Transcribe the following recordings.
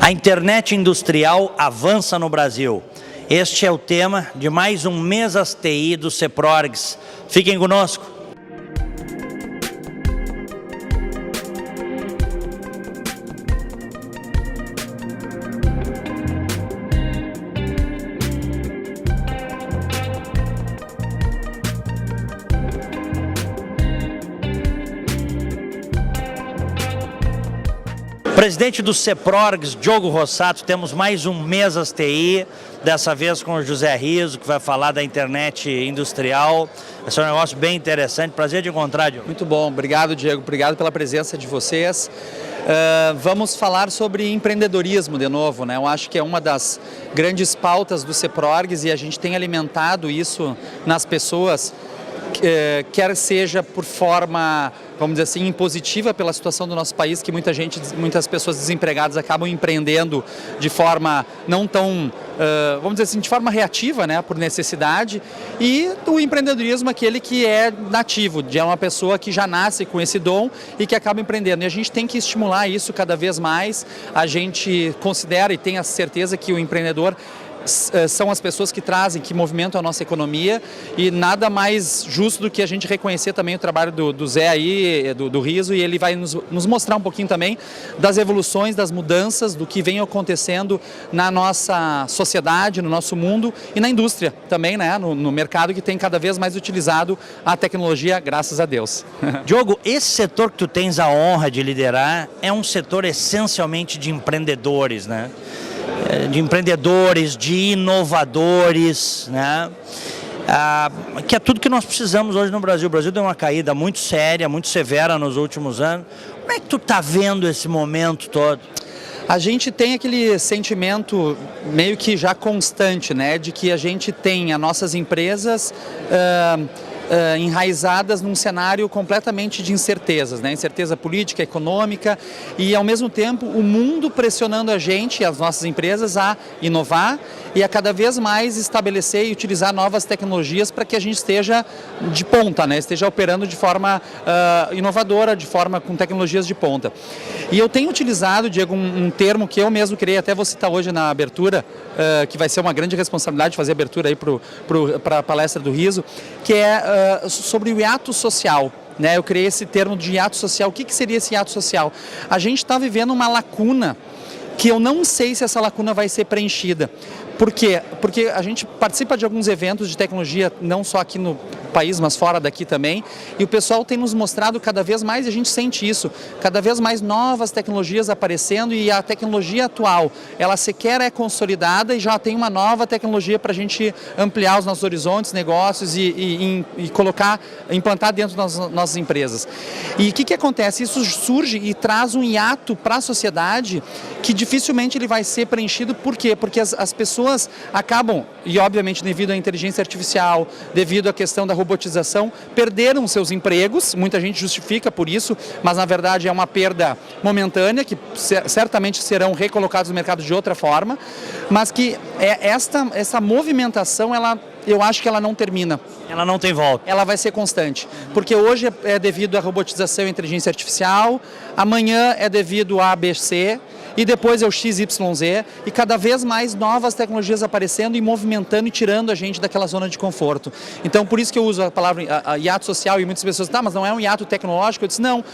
A internet industrial avança no Brasil. Este é o tema de mais um Mesas TI do CEPRORGS. Fiquem conosco. Presidente do CEPRORGS, Diogo Rossato, temos mais um Mesas TI, dessa vez com o José Riso, que vai falar da internet industrial. Esse é um negócio bem interessante, prazer de encontrar, Diogo. Muito bom, obrigado, Diego, obrigado pela presença de vocês. Vamos falar sobre empreendedorismo de novo, né? Eu acho que é uma das grandes pautas do CEPRORGS e a gente tem alimentado isso nas pessoas, quer seja por forma, vamos dizer assim, impositiva pela situação do nosso país, que muitas pessoas desempregadas acabam empreendendo de forma não tão, vamos dizer assim, de forma reativa, né, por necessidade, e o empreendedorismo aquele que é nativo, de uma pessoa que já nasce com esse dom e que acaba empreendendo. E a gente tem que estimular isso cada vez mais. A gente considera e tem a certeza que o empreendedor são as pessoas que trazem, que movimentam a nossa economia, e nada mais justo do que a gente reconhecer também o trabalho do Zé aí, do Riso, e ele vai nos mostrar um pouquinho também das evoluções, das mudanças, do que vem acontecendo na nossa sociedade, no nosso mundo e na indústria também, né, no mercado que tem cada vez mais utilizado a tecnologia, graças a Deus. Diogo, esse setor que tu tens a honra de liderar é um setor essencialmente de empreendedores, né? De empreendedores, de inovadores, né? Que é tudo que nós precisamos hoje no Brasil. O Brasil deu uma caída muito séria, muito severa nos últimos anos. Como é que tu está vendo esse momento todo? A gente tem aquele sentimento meio que já constante, né, de que a gente tem as nossas empresas enraizadas num cenário completamente de incertezas, né? Incerteza política, econômica, e ao mesmo tempo o mundo pressionando a gente, as nossas empresas, a inovar e a cada vez mais estabelecer e utilizar novas tecnologias para que a gente esteja de ponta, né? Esteja operando de forma inovadora, de forma com tecnologias de ponta. E eu tenho utilizado, Diego, um termo que eu mesmo criei, até vou citar hoje na abertura, que vai ser uma grande responsabilidade fazer a abertura aí para a palestra do Riso, que é sobre o hiato social. Né? Eu criei esse termo de hiato social. O que seria esse hiato social? A gente está vivendo uma lacuna que eu não sei se essa lacuna vai ser preenchida. Por quê? Porque a gente participa de alguns eventos de tecnologia, não só aqui no país, mas fora daqui também, e o pessoal tem nos mostrado cada vez mais, e a gente sente isso, cada vez mais novas tecnologias aparecendo, e a tecnologia atual, ela sequer é consolidada e já tem uma nova tecnologia para a gente ampliar os nossos horizontes, negócios e colocar, implantar dentro das nossas empresas. E o que acontece? Isso surge e traz um hiato para a sociedade que dificilmente ele vai ser preenchido. Por quê? Porque as pessoas acabam, e obviamente devido à inteligência artificial, devido à questão da robotização, perderam seus empregos. Muita gente justifica por isso, mas na verdade é uma perda momentânea, que certamente serão recolocados no mercado de outra forma, mas que essa movimentação, eu acho que ela não termina. Ela não tem volta. Ela vai ser constante, porque hoje é devido à robotização e inteligência artificial, amanhã é devido a ABC, e depois é o XYZ, e cada vez mais novas tecnologias aparecendo e movimentando e tirando a gente daquela zona de conforto. Então, por isso que eu uso a palavra hiato social, e muitas pessoas dizem, mas não é um hiato tecnológico? Eu disse, não,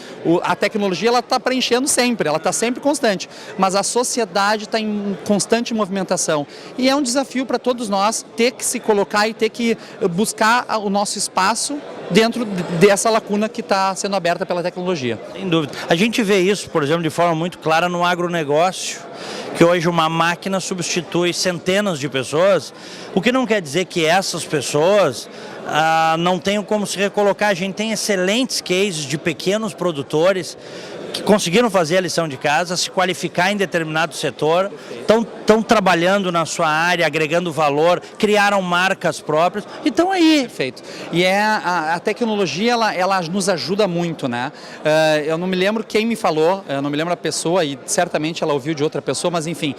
a tecnologia ela está preenchendo sempre, ela está sempre constante, mas a sociedade está em constante movimentação. E é um desafio para todos nós ter que se colocar e ter que buscar o nosso espaço dentro dessa lacuna que está sendo aberta pela tecnologia. Sem dúvida. A gente vê isso, por exemplo, de forma muito clara no agronegócio, que hoje uma máquina substitui centenas de pessoas, o que não quer dizer que essas pessoas não tenham como se recolocar. A gente tem excelentes cases de pequenos produtores que conseguiram fazer a lição de casa, se qualificar em determinado setor, estão trabalhando na sua área, agregando valor, criaram marcas próprias e estão aí. Perfeito. E a tecnologia, ela nos ajuda muito, né? Eu não me lembro quem me falou, eu não me lembro a pessoa, e certamente ela ouviu de outra pessoa, mas enfim,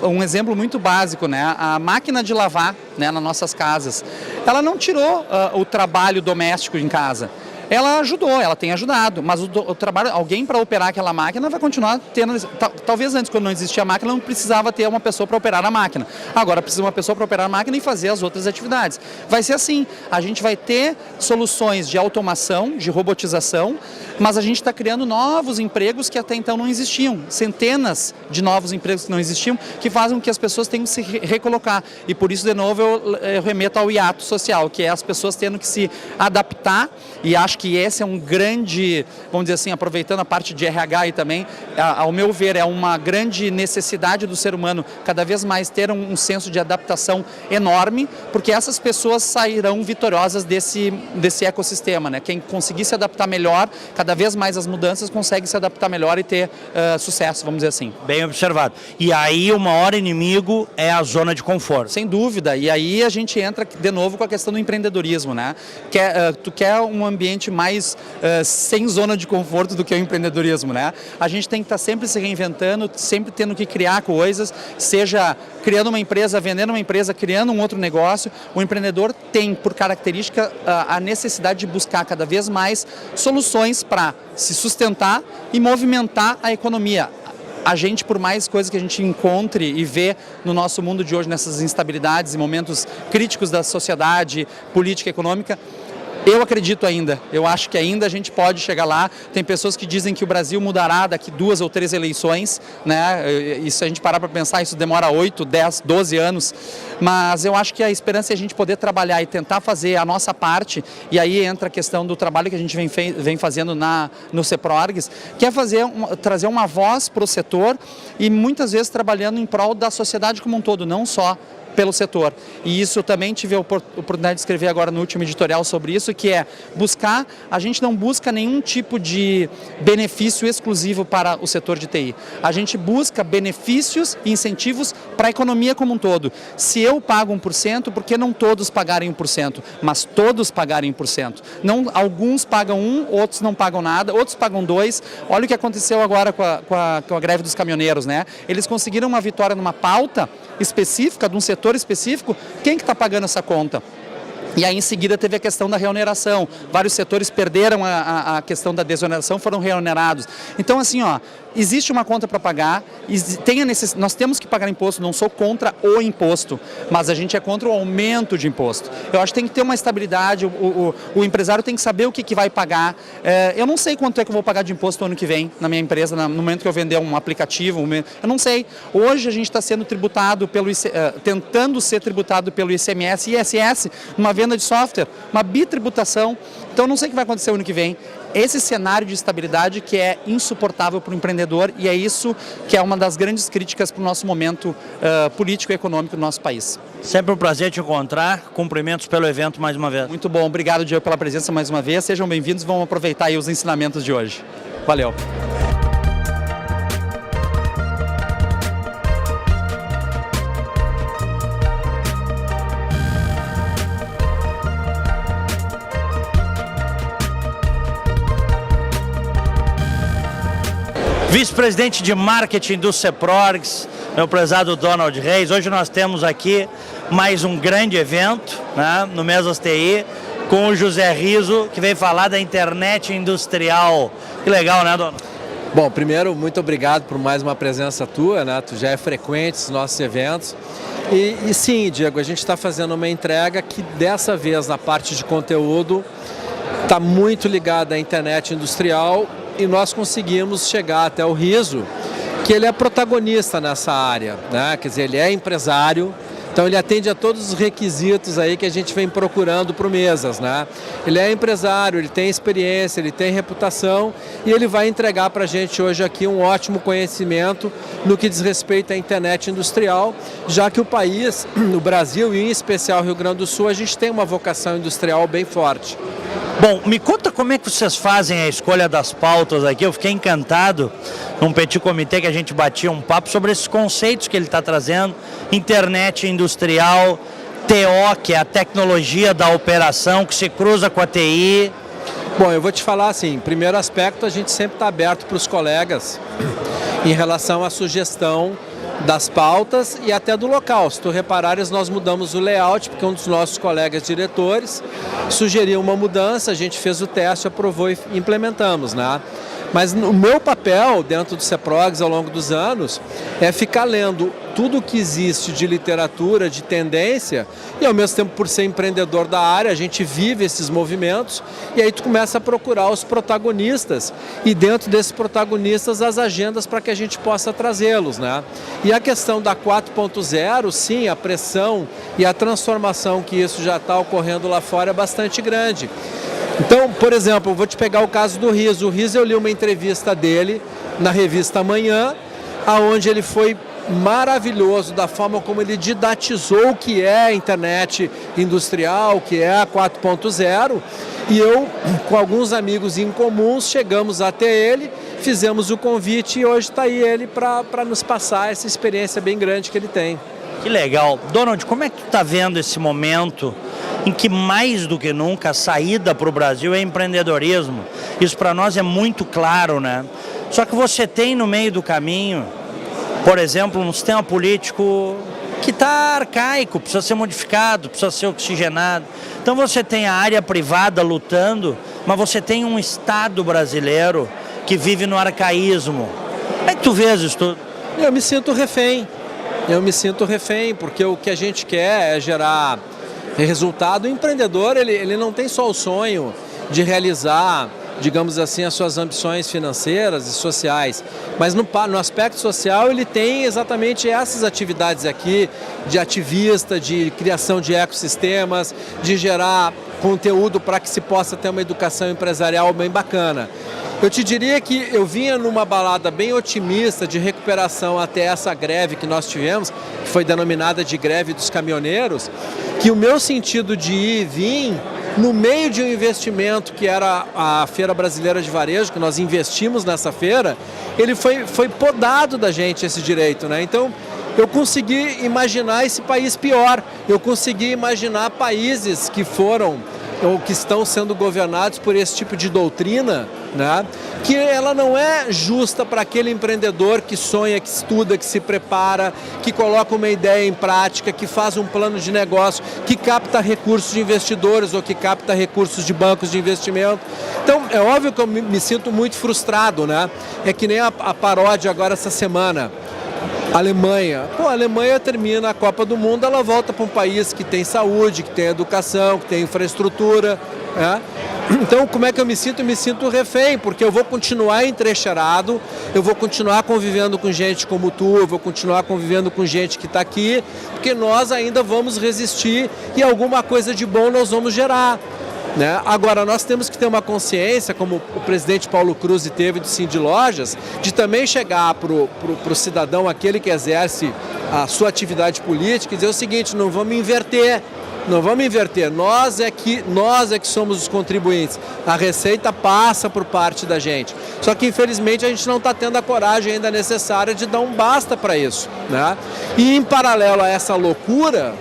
um exemplo muito básico, né? A máquina de lavar, né, nas nossas casas, ela não tirou o trabalho doméstico em casa. ela ajudou, ela tem ajudado, mas o trabalho, alguém para operar aquela máquina vai continuar tendo, talvez antes, quando não existia a máquina, não precisava ter uma pessoa para operar a máquina. Agora precisa uma pessoa para operar a máquina e fazer as outras atividades. Vai ser assim, a gente vai ter soluções de automação, de robotização, mas a gente está criando novos empregos que até então não existiam, centenas de novos empregos que não existiam, que fazem com que as pessoas tenham que se recolocar. E por isso, de novo, eu remeto ao hiato social, que é as pessoas tendo que se adaptar, e acho que esse é um grande, vamos dizer assim, aproveitando a parte de RH aí também, ao meu ver, é uma grande necessidade do ser humano cada vez mais ter um senso de adaptação enorme, porque essas pessoas sairão vitoriosas desse ecossistema, né? Quem conseguir se adaptar melhor, cada vez mais às mudanças, consegue se adaptar melhor e ter sucesso, vamos dizer assim. Bem observado. E aí o maior inimigo é a zona de conforto. Sem dúvida, e aí a gente entra de novo com a questão do empreendedorismo, né? Tu quer um ambiente mais sem zona de conforto do que o empreendedorismo, né? A gente tem que estar sempre se reinventando, sempre tendo que criar coisas, seja criando uma empresa, vendendo uma empresa, criando um outro negócio. O empreendedor tem, por característica, a necessidade de buscar cada vez mais soluções para se sustentar e movimentar a economia. A gente, por mais coisas que a gente encontre e vê no nosso mundo de hoje, nessas instabilidades e momentos críticos da sociedade, política e econômica, eu acredito ainda, eu acho que ainda a gente pode chegar lá. Tem pessoas que dizem que o Brasil mudará daqui 2 ou 3 eleições, né? E se a gente parar para pensar, isso demora 8, 10, 12 anos, mas eu acho que a esperança é a gente poder trabalhar e tentar fazer a nossa parte, e aí entra a questão do trabalho que a gente vem fazendo no CEPRORGS, que é trazer uma voz para o setor e muitas vezes trabalhando em prol da sociedade como um todo, não só pelo setor. E isso eu também tive a oportunidade de escrever agora no último editorial sobre isso, que é buscar, a gente não busca nenhum tipo de benefício exclusivo para o setor de TI. A gente busca benefícios e incentivos para a economia como um todo. Se eu pago 1%, por que não todos pagarem 1%? Mas todos pagarem 1%. Não, alguns pagam 1%, outros não pagam nada, outros pagam 2%. Olha o que aconteceu agora com a greve dos caminhoneiros, né? Eles conseguiram uma vitória numa pauta específica, de um setor específico. Quem que está pagando essa conta? E aí, em seguida, teve a questão da reoneração. Vários setores perderam a questão da desoneração, foram reonerados. Então, assim, ó, existe uma conta para pagar, nós temos que pagar imposto, não sou contra o imposto, mas a gente é contra o aumento de imposto. Eu acho que tem que ter uma estabilidade, o empresário tem que saber o que vai pagar. Eu não sei quanto é que eu vou pagar de imposto no ano que vem, na minha empresa, no momento que eu vender um aplicativo, eu não sei. Hoje a gente está sendo tributado tentando ser tributado pelo ICMS e ISS, numa venda de software, uma bitributação. Então eu não sei o que vai acontecer o ano que vem. Esse cenário de estabilidade que é insuportável para o empreendedor, e é isso que é uma das grandes críticas para o nosso momento político e econômico do nosso país. Sempre um prazer te encontrar, cumprimentos pelo evento mais uma vez. Muito bom, obrigado, Diego, pela presença mais uma vez, sejam bem-vindos, vamos aproveitar aí os ensinamentos de hoje. Valeu! Vice-presidente de marketing do CEPRORGS, meu prezado Donald Reis. Hoje nós temos aqui mais um grande evento, né, no Mesas TI, com o José Riso, que veio falar da internet industrial. Que legal, né, Donald? Bom, primeiro, muito obrigado por mais uma presença tua, né? Tu já é frequente nos nossos eventos. E sim, Diego, a gente está fazendo uma entrega que dessa vez na parte de conteúdo está muito ligada à internet industrial, e nós conseguimos chegar até o Riso, que ele é protagonista nessa área, né? Quer dizer, ele é empresário, então ele atende a todos os requisitos aí que a gente vem procurando para o Mesas, né? Ele é empresário, ele tem experiência, ele tem reputação, e ele vai entregar para a gente hoje aqui um ótimo conhecimento no que diz respeito à internet industrial, já que o país, o Brasil e em especial o Rio Grande do Sul, a gente tem uma vocação industrial bem forte. Bom, me conta como é que vocês fazem a escolha das pautas aqui. Eu fiquei encantado num petit comitê que a gente batia um papo sobre esses conceitos que ele está trazendo. Internet industrial, TO, que é a tecnologia da operação, que se cruza com a TI. Bom, eu vou te falar assim, primeiro aspecto, a gente sempre está aberto para os colegas em relação à sugestão das pautas e até do local. Se tu reparares, nós mudamos o layout, porque um dos nossos colegas diretores sugeriu uma mudança, a gente fez o teste, aprovou e implementamos, né? Mas o meu papel dentro do CEPROGS ao longo dos anos é ficar lendo tudo o que existe de literatura, de tendência, e ao mesmo tempo, por ser empreendedor da área, a gente vive esses movimentos, e aí tu começa a procurar os protagonistas, e dentro desses protagonistas as agendas para que a gente possa trazê-los, né? E a questão da 4.0, sim, a pressão e a transformação que isso já está ocorrendo lá fora é bastante grande. Então, por exemplo, eu vou te pegar o caso do Riso. O Riso, eu li uma entrevista dele na revista Amanhã, onde ele foi maravilhoso da forma como ele didatizou o que é a internet industrial, o que é a 4.0, e eu, com alguns amigos em comuns, chegamos até ele, fizemos o convite e hoje está aí ele para nos passar essa experiência bem grande que ele tem. Que legal. Donald, como é que tu está vendo esse momento em que mais do que nunca a saída para o Brasil é empreendedorismo? Isso para nós é muito claro, né? Só que você tem no meio do caminho, por exemplo, um sistema político que está arcaico, precisa ser modificado, precisa ser oxigenado. Então você tem a área privada lutando, mas você tem um Estado brasileiro que vive no arcaísmo. Como é que tu vês isso tudo? Eu me sinto refém. Eu me sinto refém, porque o que a gente quer é gerar resultado. O empreendedor, ele não tem só o sonho de realizar, digamos assim, as suas ambições financeiras e sociais, mas no aspecto social ele tem exatamente essas atividades aqui, de ativista, de criação de ecossistemas, de gerar conteúdo para que se possa ter uma educação empresarial bem bacana. Eu te diria que eu vinha numa balada bem otimista de recuperação até essa greve que nós tivemos, que foi denominada de greve dos caminhoneiros, que o meu sentido de ir e vir, no meio de um investimento que era a Feira Brasileira de Varejo, que nós investimos nessa feira, ele foi podado da gente esse direito, né? Então, eu consegui imaginar esse país pior, eu consegui imaginar países que foram ou que estão sendo governados por esse tipo de doutrina, né? Que ela não é justa para aquele empreendedor que sonha, que estuda, que se prepara, que coloca uma ideia em prática, que faz um plano de negócio, que capta recursos de investidores ou que capta recursos de bancos de investimento. Então, é óbvio que eu me sinto muito frustrado, né? É que nem a paródia agora essa semana. Alemanha. Pô, a Alemanha termina a Copa do Mundo, ela volta para um país que tem saúde, que tem educação, que tem infraestrutura, né? Então, como é que eu me sinto? Eu me sinto refém, porque eu vou continuar entrecheirado, eu vou continuar convivendo com gente como tu, eu vou continuar convivendo com gente que está aqui, porque nós ainda vamos resistir e alguma coisa de bom nós vamos gerar, né? Agora, nós temos que ter uma consciência, como o presidente Paulo Cruz teve do Sim de Lojas, de também chegar para o cidadão, aquele que exerce a sua atividade política, e dizer o seguinte: não vamos inverter. Não vamos inverter, nós é que somos os contribuintes, a receita passa por parte da gente, só que infelizmente a gente não está tendo a coragem ainda necessária de dar um basta para isso, né? E em paralelo a essa loucura,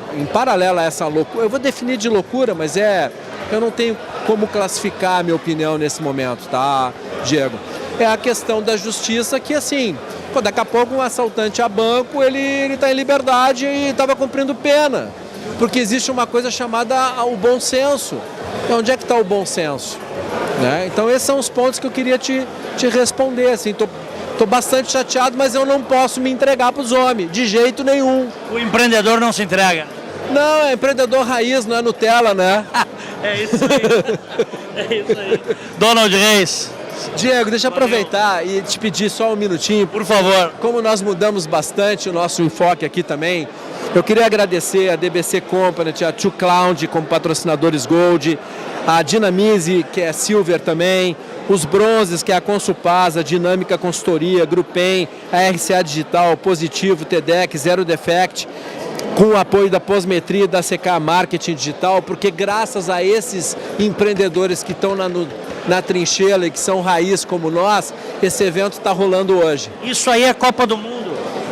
eu vou definir de loucura, mas eu não tenho como classificar a minha opinião nesse momento, tá, Diego? É a questão da justiça que, assim, daqui a pouco um assaltante a banco, ele está em liberdade e estava cumprindo pena. Porque existe uma coisa chamada o bom senso. E onde é que está o bom senso? Né? Então esses são os pontos que eu queria te responder. Assim, tô bastante chateado, mas eu não posso me entregar para os homens, de jeito nenhum. O empreendedor não se entrega? Não, é empreendedor raiz, não é Nutella, né? É isso aí. É isso aí. Donald Reis. Diego, deixa eu aproveitar e te pedir só um minutinho. Por favor. Como nós mudamos bastante o nosso enfoque aqui também, eu queria agradecer a DBC Company, a Two Cloud como patrocinadores Gold, a Dinamize, que é Silver também, os bronzes, que é a Consulpasa, Dinâmica Consultoria, Grupem, a RCA Digital, Positivo, TEDx, Zero Defect, com o apoio da Posmetria e da CK Marketing Digital, porque graças a esses empreendedores que estão na trincheira e que são raiz como nós, esse evento está rolando hoje. Isso aí é Copa do Mundo.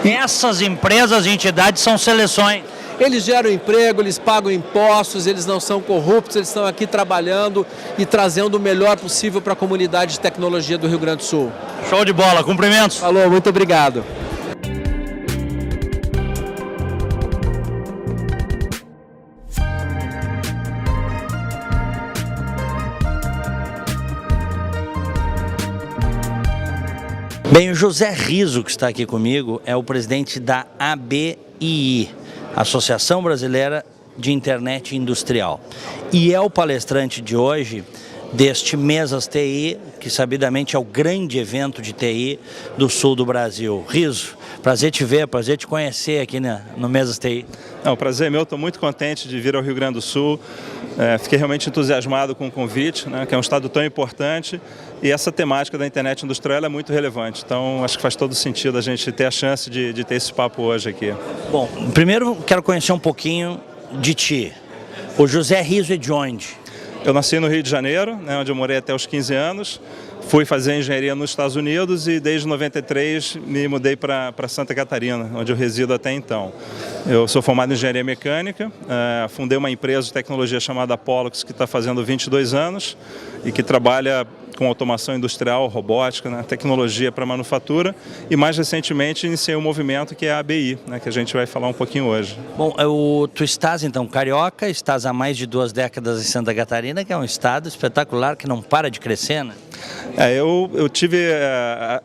Essas empresas e entidades são seleções. Eles geram emprego, eles pagam impostos, eles não são corruptos, eles estão aqui trabalhando e trazendo o melhor possível para a comunidade de tecnologia do Rio Grande do Sul. Show de bola, cumprimentos. Falou, muito obrigado. Bem, o José Riso, que está aqui comigo, é o presidente da ABII, Associação Brasileira de Internet Industrial. E é o palestrante de hoje deste Mesas TI, que sabidamente é o grande evento de TI do sul do Brasil. Riso, prazer te ver, prazer te conhecer aqui no Mesas TI. O prazer é meu, estou muito contente de vir ao Rio Grande do Sul. Fiquei realmente entusiasmado com o convite, né, que é um estado tão importante, e essa temática da internet industrial é muito relevante. Então acho que faz todo sentido a gente ter a chance de ter esse papo hoje aqui. Bom, primeiro quero conhecer um pouquinho de ti. O José Riso é de onde? Eu nasci no Rio de Janeiro, né, onde eu morei até os 15 anos. Fui fazer engenharia nos Estados Unidos e desde 93 me mudei para Santa Catarina, onde eu resido até então. Eu sou formado em engenharia mecânica, fundei uma empresa de tecnologia chamada Pollux, que está fazendo 22 anos e que trabalha com automação industrial, robótica, né, tecnologia para manufatura, e mais recentemente iniciei um movimento que é a ABI, né, que a gente vai falar um pouquinho hoje. Bom, tu estás então carioca, estás há mais de 2 décadas em Santa Catarina, que é um estado espetacular que não para de crescer, né? Eu tive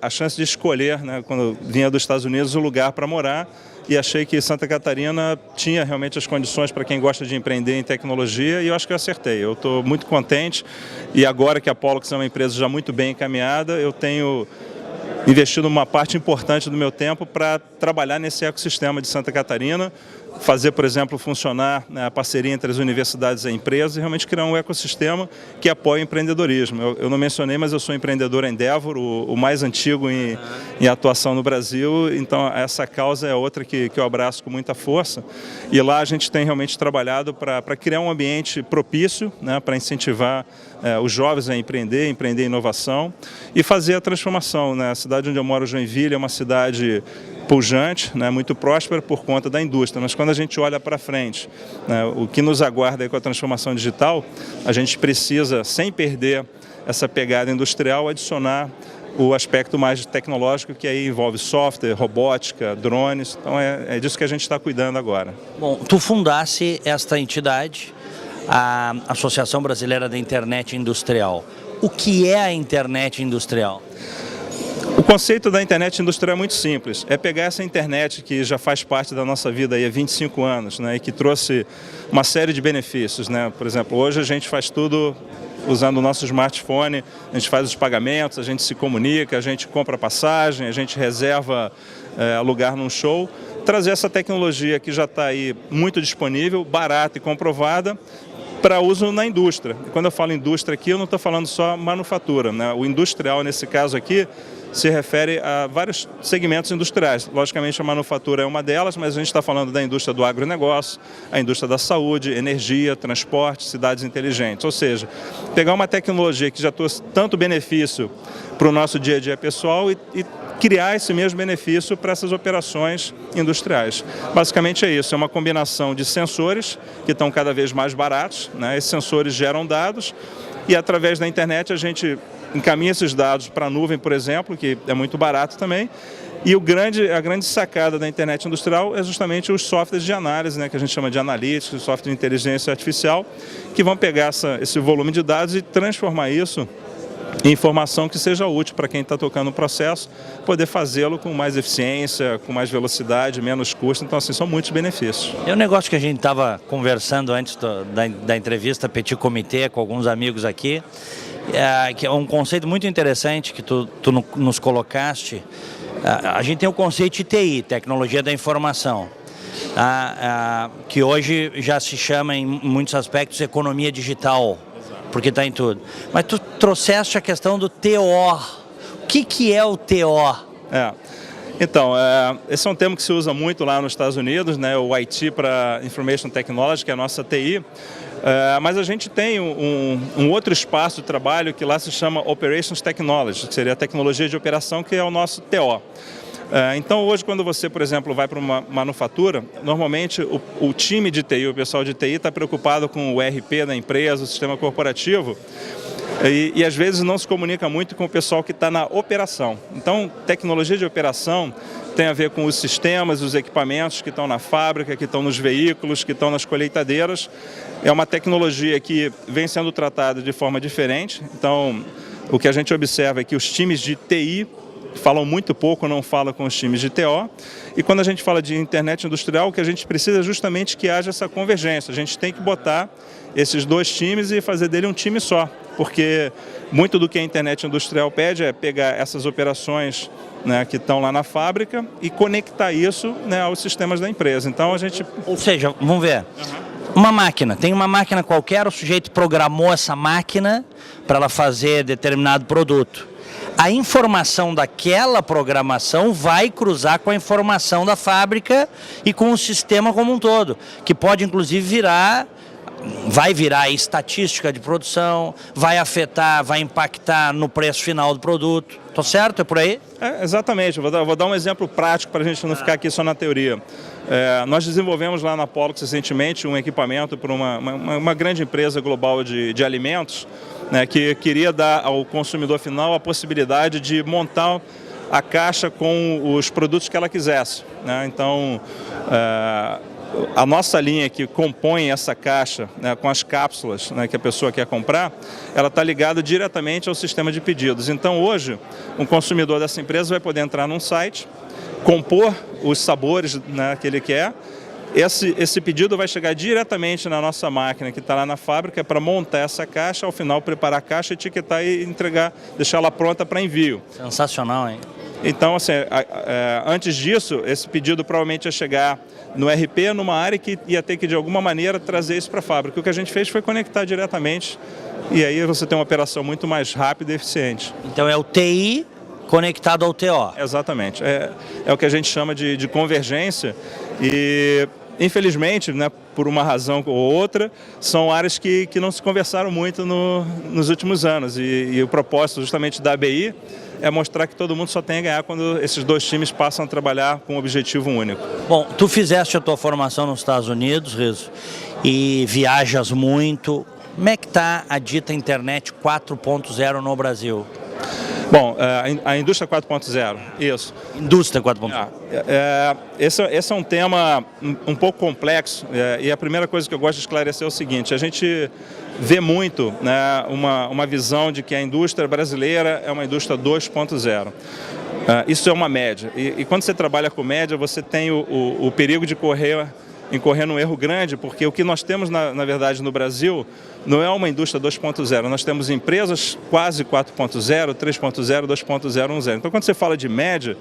a chance de escolher, né, quando vinha dos Estados Unidos, o lugar para morar, e achei que Santa Catarina tinha realmente as condições para quem gosta de empreender em tecnologia, e eu acho que eu acertei. Eu estou muito contente, e agora que a Pollux é uma empresa já muito bem encaminhada, eu tenho investido uma parte importante do meu tempo para trabalhar nesse ecossistema de Santa Catarina, fazer, por exemplo, funcionar, né, a parceria entre as universidades e a empresa e realmente criar um ecossistema que apoie o empreendedorismo. Eu não mencionei, mas eu sou empreendedor Endeavor, o mais antigo em atuação no Brasil, então essa causa é outra que eu abraço com muita força. E lá a gente tem realmente trabalhado para criar um ambiente propício, né, para incentivar os jovens a empreender inovação e fazer a transformação, né? A cidade onde eu moro, Joinville, é uma cidade pujante, né, muito próspera por conta da indústria, mas quando a gente olha para frente, né, o que nos aguarda aí com a transformação digital, a gente precisa, sem perder essa pegada industrial, adicionar o aspecto mais tecnológico, que aí envolve software, robótica, drones, então é disso que a gente está cuidando agora. Bom, tu fundasse esta entidade, a Associação Brasileira da Internet Industrial. O que é a internet industrial? O conceito da internet industrial é muito simples, é pegar essa internet que já faz parte da nossa vida aí há 25 anos, né, e que trouxe uma série de benefícios, né? Por exemplo, hoje a gente faz tudo usando o nosso smartphone, a gente faz os pagamentos, a gente se comunica, a gente compra passagem, a gente reserva lugar num show. Trazer essa tecnologia que já está aí muito disponível, barata e comprovada, para uso na indústria. E quando eu falo indústria aqui, eu não estou falando só manufatura, né? O industrial, nesse caso aqui, se refere a vários segmentos industriais. Logicamente, a manufatura é uma delas, mas a gente está falando da indústria do agronegócio, a indústria da saúde, energia, transporte, cidades inteligentes. Ou seja, pegar uma tecnologia que já trouxe tanto benefício para o nosso dia a dia pessoal e criar esse mesmo benefício para essas operações industriais. Basicamente é isso, é uma combinação de sensores que estão cada vez mais baratos, né? Esses sensores geram dados e através da internet a gente encaminha esses dados para a nuvem, por exemplo, que é muito barato também. E a grande sacada da internet industrial é justamente os softwares de análise, né, que a gente chama de analytics, software de inteligência artificial, que vão pegar esse volume de dados e transformar isso em informação que seja útil para quem está tocando o processo, poder fazê-lo com mais eficiência, com mais velocidade, menos custo. Então, assim, são muitos benefícios. É um negócio que a gente estava conversando antes da entrevista Petit Comitê com alguns amigos aqui, que é um conceito muito interessante que tu nos colocaste. A gente tem o conceito de TI, Tecnologia da Informação, que hoje já se chama em muitos aspectos economia digital, porque está em tudo. Mas tu trouxeste a questão do TO. O que é o TO? Então, esse é um termo que se usa muito lá nos Estados Unidos, né, o IT para Information Technology, que é a nossa TI. Mas a gente tem um outro espaço de trabalho que lá se chama Operations Technology, que seria a tecnologia de operação, que é o nosso TO. Então hoje quando você, por exemplo, vai para uma manufatura, normalmente o time de TI, o pessoal de TI está preocupado com o ERP da empresa, o sistema corporativo, e às vezes não se comunica muito com o pessoal que está na operação. Então tecnologia de operação tem a ver com os sistemas, os equipamentos que estão na fábrica, que estão nos veículos, que estão nas colheitadeiras. É uma tecnologia que vem sendo tratada de forma diferente. Então, o que a gente observa é que os times de TI falam muito pouco, não falam com os times de TO. E quando a gente fala de internet industrial, o que a gente precisa é justamente que haja essa convergência. A gente tem que botar esses dois times e fazer dele um time só, porque muito do que a internet industrial pede é pegar essas operações, né, que estão lá na fábrica e conectar isso, né, aos sistemas da empresa. Então a gente... Ou seja, vamos ver, uma máquina, tem uma máquina qualquer, o sujeito programou essa máquina para ela fazer determinado produto. A informação daquela programação vai cruzar com a informação da fábrica e com o sistema como um todo, que pode inclusive vai virar estatística de produção, vai afetar, vai impactar no preço final do produto. Estou certo? É por aí? Exatamente. Vou dar um exemplo prático para a gente não ficar aqui só na teoria. Nós desenvolvemos lá na Pollux recentemente um equipamento para uma grande empresa global de alimentos, né, que queria dar ao consumidor final a possibilidade de montar a caixa com os produtos que ela quisesse, né? Então, a nossa linha que compõe essa caixa, né, com as cápsulas, né, que a pessoa quer comprar, ela está ligada diretamente ao sistema de pedidos. Então hoje, um consumidor dessa empresa vai poder entrar num site, compor os sabores, né, que ele quer. Esse pedido vai chegar diretamente na nossa máquina que está lá na fábrica para montar essa caixa, ao final preparar a caixa, etiquetar e entregar, deixar ela pronta para envio. Sensacional, hein? Então, assim, antes disso, esse pedido provavelmente ia chegar no RP, numa área que ia ter que, de alguma maneira, trazer isso para a fábrica. O que a gente fez foi conectar diretamente e aí você tem uma operação muito mais rápida e eficiente. Então é o TI conectado ao TO. Exatamente. É o que a gente chama de convergência e, infelizmente, né, por uma razão ou outra, são áreas que não se conversaram muito nos últimos anos e o propósito justamente da ABI é mostrar que todo mundo só tem a ganhar quando esses dois times passam a trabalhar com um objetivo único. Bom, tu fizeste a tua formação nos Estados Unidos, Riso, e viajas muito. Como é que está a dita internet 4.0 no Brasil? Bom, a indústria 4.0, isso. Indústria 4.0. Esse é um tema um pouco complexo e a primeira coisa que eu gosto de esclarecer é o seguinte: a gente vê muito, né, uma visão de que a indústria brasileira é uma indústria 2.0. Isso é uma média e quando você trabalha com média você tem o perigo de incorrer num erro grande, porque o que nós temos na verdade no Brasil não é uma indústria 2.0, nós temos empresas quase 4.0, 3.0, 2.0, 1.0. Então quando você fala de média,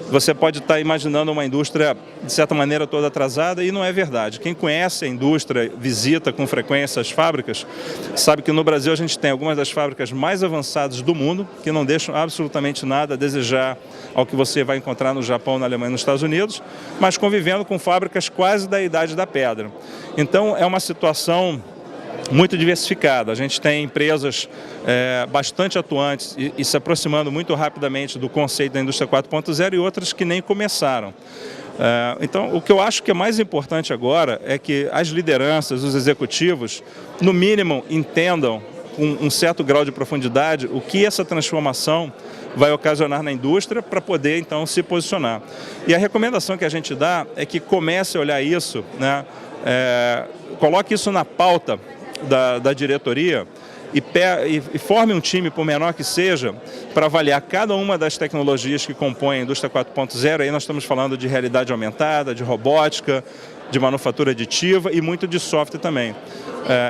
você pode estar imaginando uma indústria de certa maneira toda atrasada e não é verdade. Quem conhece a indústria, visita com frequência as fábricas, sabe que no Brasil a gente tem algumas das fábricas mais avançadas do mundo, que não deixam absolutamente nada a desejar ao que você vai encontrar no Japão, na Alemanha e nos Estados Unidos, mas convivendo com fábricas quase da idade da pedra. Então é uma situação muito diversificada. A gente tem empresas bastante atuantes e se aproximando muito rapidamente do conceito da indústria 4.0 e outras que nem começaram. Então, o que eu acho que é mais importante agora é que as lideranças, os executivos, no mínimo, entendam com um certo grau de profundidade o que essa transformação vai ocasionar na indústria para poder, então, se posicionar. E a recomendação que a gente dá é que comece a olhar isso, né, coloque isso na pauta da diretoria e forme um time, por menor que seja, para avaliar cada uma das tecnologias que compõem a indústria 4.0. Aí nós estamos falando de realidade aumentada, de robótica, de manufatura aditiva e muito de software também.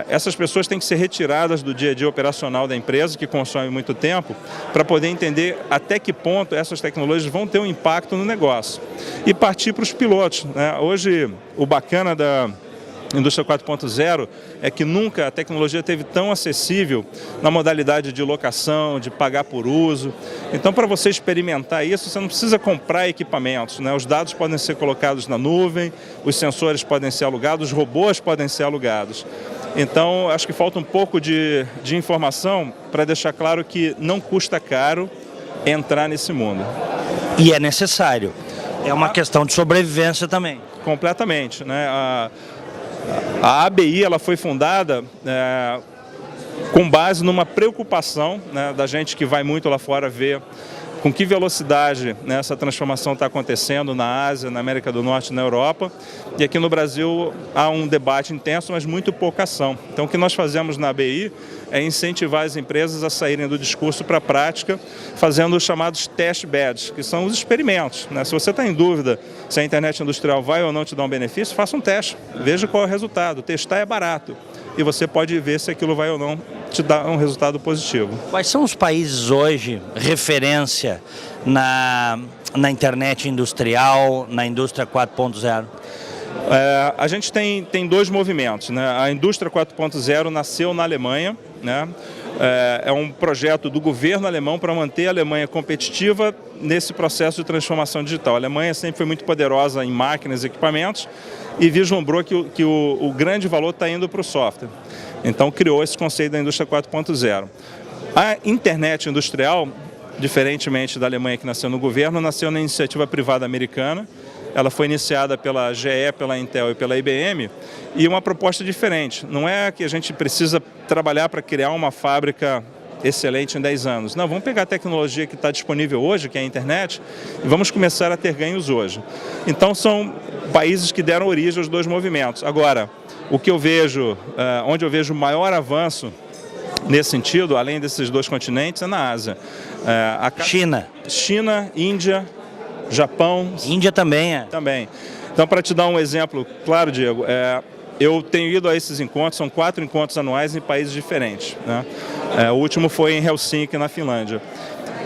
Essas pessoas têm que ser retiradas do dia a dia operacional da empresa, que consome muito tempo, para poder entender até que ponto essas tecnologias vão ter um impacto no negócio. E partir para os pilotos, né? Hoje, o bacana da indústria 4.0 é que nunca a tecnologia esteve tão acessível na modalidade de locação, de pagar por uso. Então, para você experimentar isso, você não precisa comprar equipamentos, né? Os dados podem ser colocados na nuvem, os sensores podem ser alugados, os robôs podem ser alugados. Então, acho que falta um pouco de informação para deixar claro que não custa caro entrar nesse mundo. E é necessário. É uma questão de sobrevivência também. Completamente, né? A ABI ela foi fundada com base numa preocupação, né, da gente que vai muito lá fora ver com que velocidade, né, essa transformação está acontecendo na Ásia, na América do Norte e na Europa. E aqui no Brasil há um debate intenso, mas muito pouca ação. Então o que nós fazemos na ABI é incentivar as empresas a saírem do discurso para a prática, fazendo os chamados test beds, que são os experimentos, né? Se você está em dúvida se a internet industrial vai ou não te dar um benefício, faça um teste, veja qual é o resultado. Testar é barato e você pode ver se aquilo vai ou não te dar um resultado positivo. Quais são os países hoje referência na internet industrial, na indústria 4.0? A gente tem dois movimentos, né? A indústria 4.0 nasceu na Alemanha, né? É um projeto do governo alemão para manter a Alemanha competitiva nesse processo de transformação digital. A Alemanha sempre foi muito poderosa em máquinas e equipamentos e vislumbrou que o grande valor está indo para o software. Então criou esse conceito da indústria 4.0. A internet industrial, diferentemente da Alemanha que nasceu no governo, nasceu na iniciativa privada americana. Ela foi iniciada pela GE, pela Intel e pela IBM, e uma proposta diferente. Não é que a gente precisa trabalhar para criar uma fábrica excelente em 10 anos. Não, vamos pegar a tecnologia que está disponível hoje, que é a internet, e vamos começar a ter ganhos hoje. Então são países que deram origem aos dois movimentos. Agora, o que eu vejo, onde eu vejo maior avanço nesse sentido, além desses dois continentes, é na Ásia. China, Índia, Japão. Índia também é. Também. Então, para te dar um exemplo claro, Diego, eu tenho ido a esses encontros, são 4 encontros anuais em países diferentes, né? O último foi em Helsinki, na Finlândia.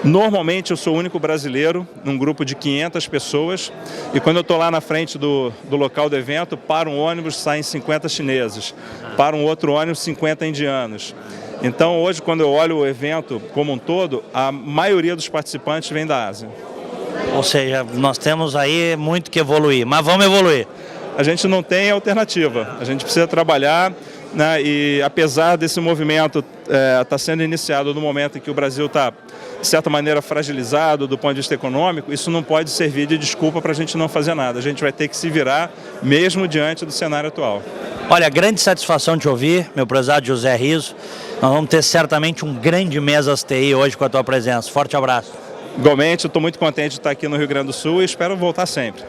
Normalmente eu sou o único brasileiro num grupo de 500 pessoas e quando eu estou lá na frente do local do evento, para um ônibus, saem 50 chineses, para um outro ônibus, 50 indianos. Então, hoje, quando eu olho o evento como um todo, a maioria dos participantes vem da Ásia. Ou seja, nós temos aí muito que evoluir, mas vamos evoluir. A gente não tem alternativa, a gente precisa trabalhar, né, e apesar desse movimento estar sendo iniciado no momento em que o Brasil está, de certa maneira, fragilizado do ponto de vista econômico, isso não pode servir de desculpa para a gente não fazer nada. A gente vai ter que se virar mesmo diante do cenário atual. Olha, grande satisfação te ouvir, meu prezado José Riso. Nós vamos ter certamente um grande mês ASTI hoje com a tua presença. Forte abraço. Igualmente, eu estou muito contente de estar aqui no Rio Grande do Sul e espero voltar sempre.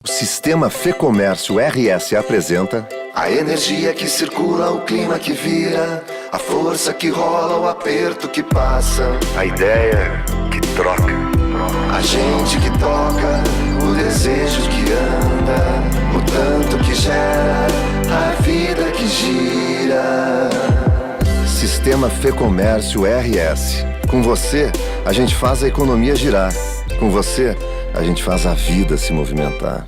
Sistema Fê-Comércio RS apresenta a energia que circula, o clima que vira, a força que rola, o aperto que passa, a ideia que troca, a gente que toca, o desejo que anda, o tanto que gera, a vida que gira. Sistema Fê-Comércio RS. Com você, a gente faz a economia girar. Com você, a gente faz a vida se movimentar.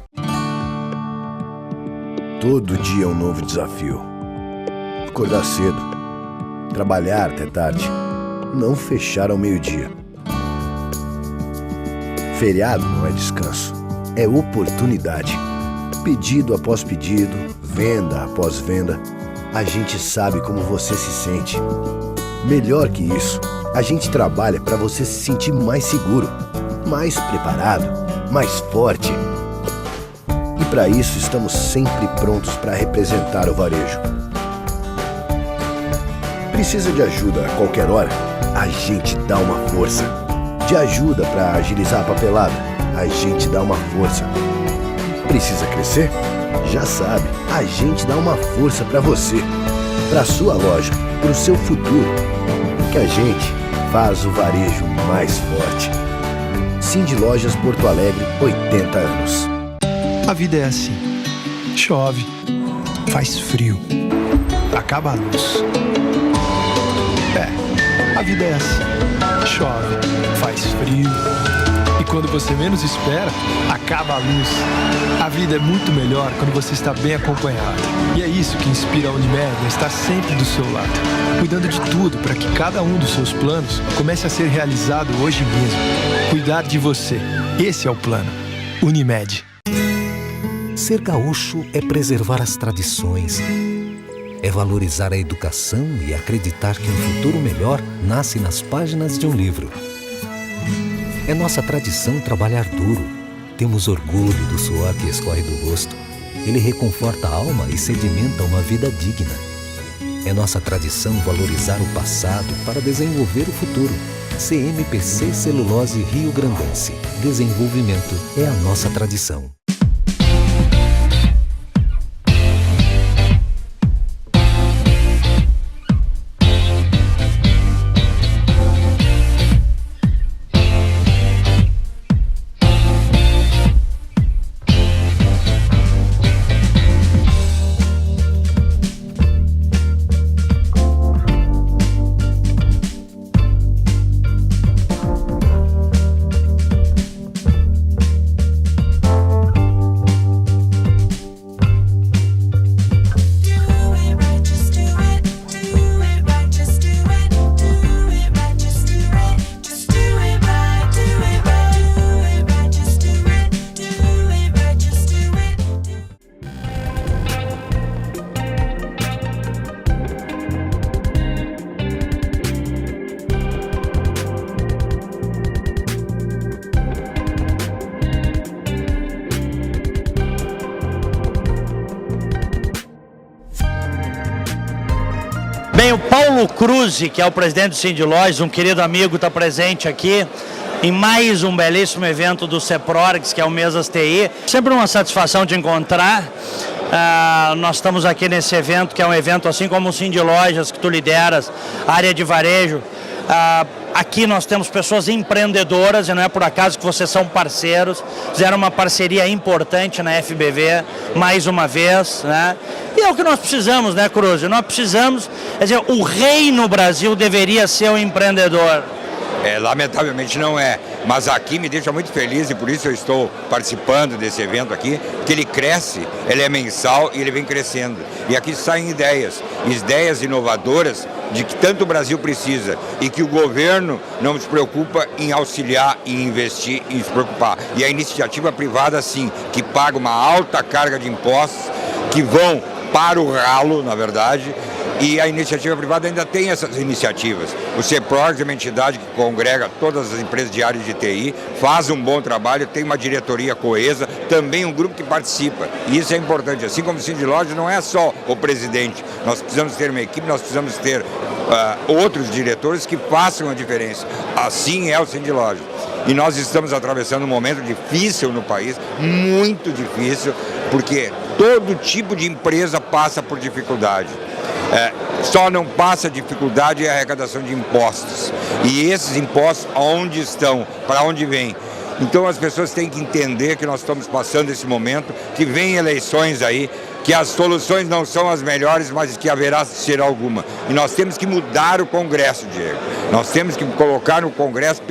Todo dia é um novo desafio. Acordar cedo, trabalhar até tarde, não fechar ao meio-dia. Feriado não é descanso, é oportunidade. Pedido após pedido, venda após venda, a gente sabe como você se sente. Melhor que isso, a gente trabalha para você se sentir mais seguro, mais preparado, mais forte. E para isso estamos sempre prontos para representar o varejo. Precisa de ajuda a qualquer hora? A gente dá uma força. De ajuda para agilizar a papelada? A gente dá uma força. Precisa crescer? Já sabe, a gente dá uma força para você, para sua loja, para o seu futuro. Que a gente faz o varejo mais forte. Cindy Lojas Porto Alegre, 80 anos. A vida é assim. Chove, faz frio, acaba a luz. A vida é assim. Chove, faz frio. E quando você menos espera, acaba a luz. A vida é muito melhor quando você está bem acompanhado. E é isso que inspira a Unimed a estar sempre do seu lado, cuidando de tudo para que cada um dos seus planos comece a ser realizado hoje mesmo. Cuidar de você. Esse é o plano. Unimed. Ser gaúcho é preservar as tradições, é valorizar a educação e acreditar que um futuro melhor nasce nas páginas de um livro. É nossa tradição trabalhar duro. Temos orgulho do suor que escorre do rosto. Ele reconforta a alma e sedimenta uma vida digna. É nossa tradição valorizar o passado para desenvolver o futuro. CMPC Celulose Rio Grandense. Desenvolvimento é a nossa tradição. Bem, o Paulo Cruz, que é o presidente do Cindy Lojas, um querido amigo, está presente aqui em mais um belíssimo evento do CEPRORGS, que é o Mesas TI. Sempre uma satisfação de encontrar. Nós estamos aqui nesse evento, que é um evento assim como o Cindy Lojas, que tu lideras, área de varejo. Aqui nós temos pessoas empreendedoras, e não é por acaso que vocês são parceiros, fizeram uma parceria importante na FBV, mais uma vez, né? E é o que nós precisamos, né, Cruz? Nós precisamos, quer dizer, o rei no Brasil deveria ser o empreendedor. Lamentavelmente não é, mas aqui me deixa muito feliz e por isso eu estou participando desse evento aqui, que ele cresce, ele é mensal e ele vem crescendo. E aqui saem ideias inovadoras de que tanto o Brasil precisa e que o governo não se preocupa em auxiliar e investir e se preocupar. E a iniciativa privada, sim, que paga uma alta carga de impostos que vão para o ralo, na verdade, e a iniciativa privada ainda tem essas iniciativas. O CEPRORGS é uma entidade que congrega todas as empresas de área de TI, faz um bom trabalho, tem uma diretoria coesa, também um grupo que participa. E isso é importante. Assim como o Cindy Lojas não é só o presidente, nós precisamos ter uma equipe, nós precisamos ter outros diretores que façam a diferença. Assim é o Cindy Lojas. E nós estamos atravessando um momento difícil no país, muito difícil, porque todo tipo de empresa passa por dificuldade. Só não passa dificuldade a arrecadação de impostos. E esses impostos, aonde estão? Para onde vêm? Então as pessoas têm que entender que nós estamos passando esse momento, que vem eleições aí, que as soluções não são as melhores, mas que haverá de ser alguma. E nós temos que mudar o Congresso, Diego. Nós temos que colocar no Congresso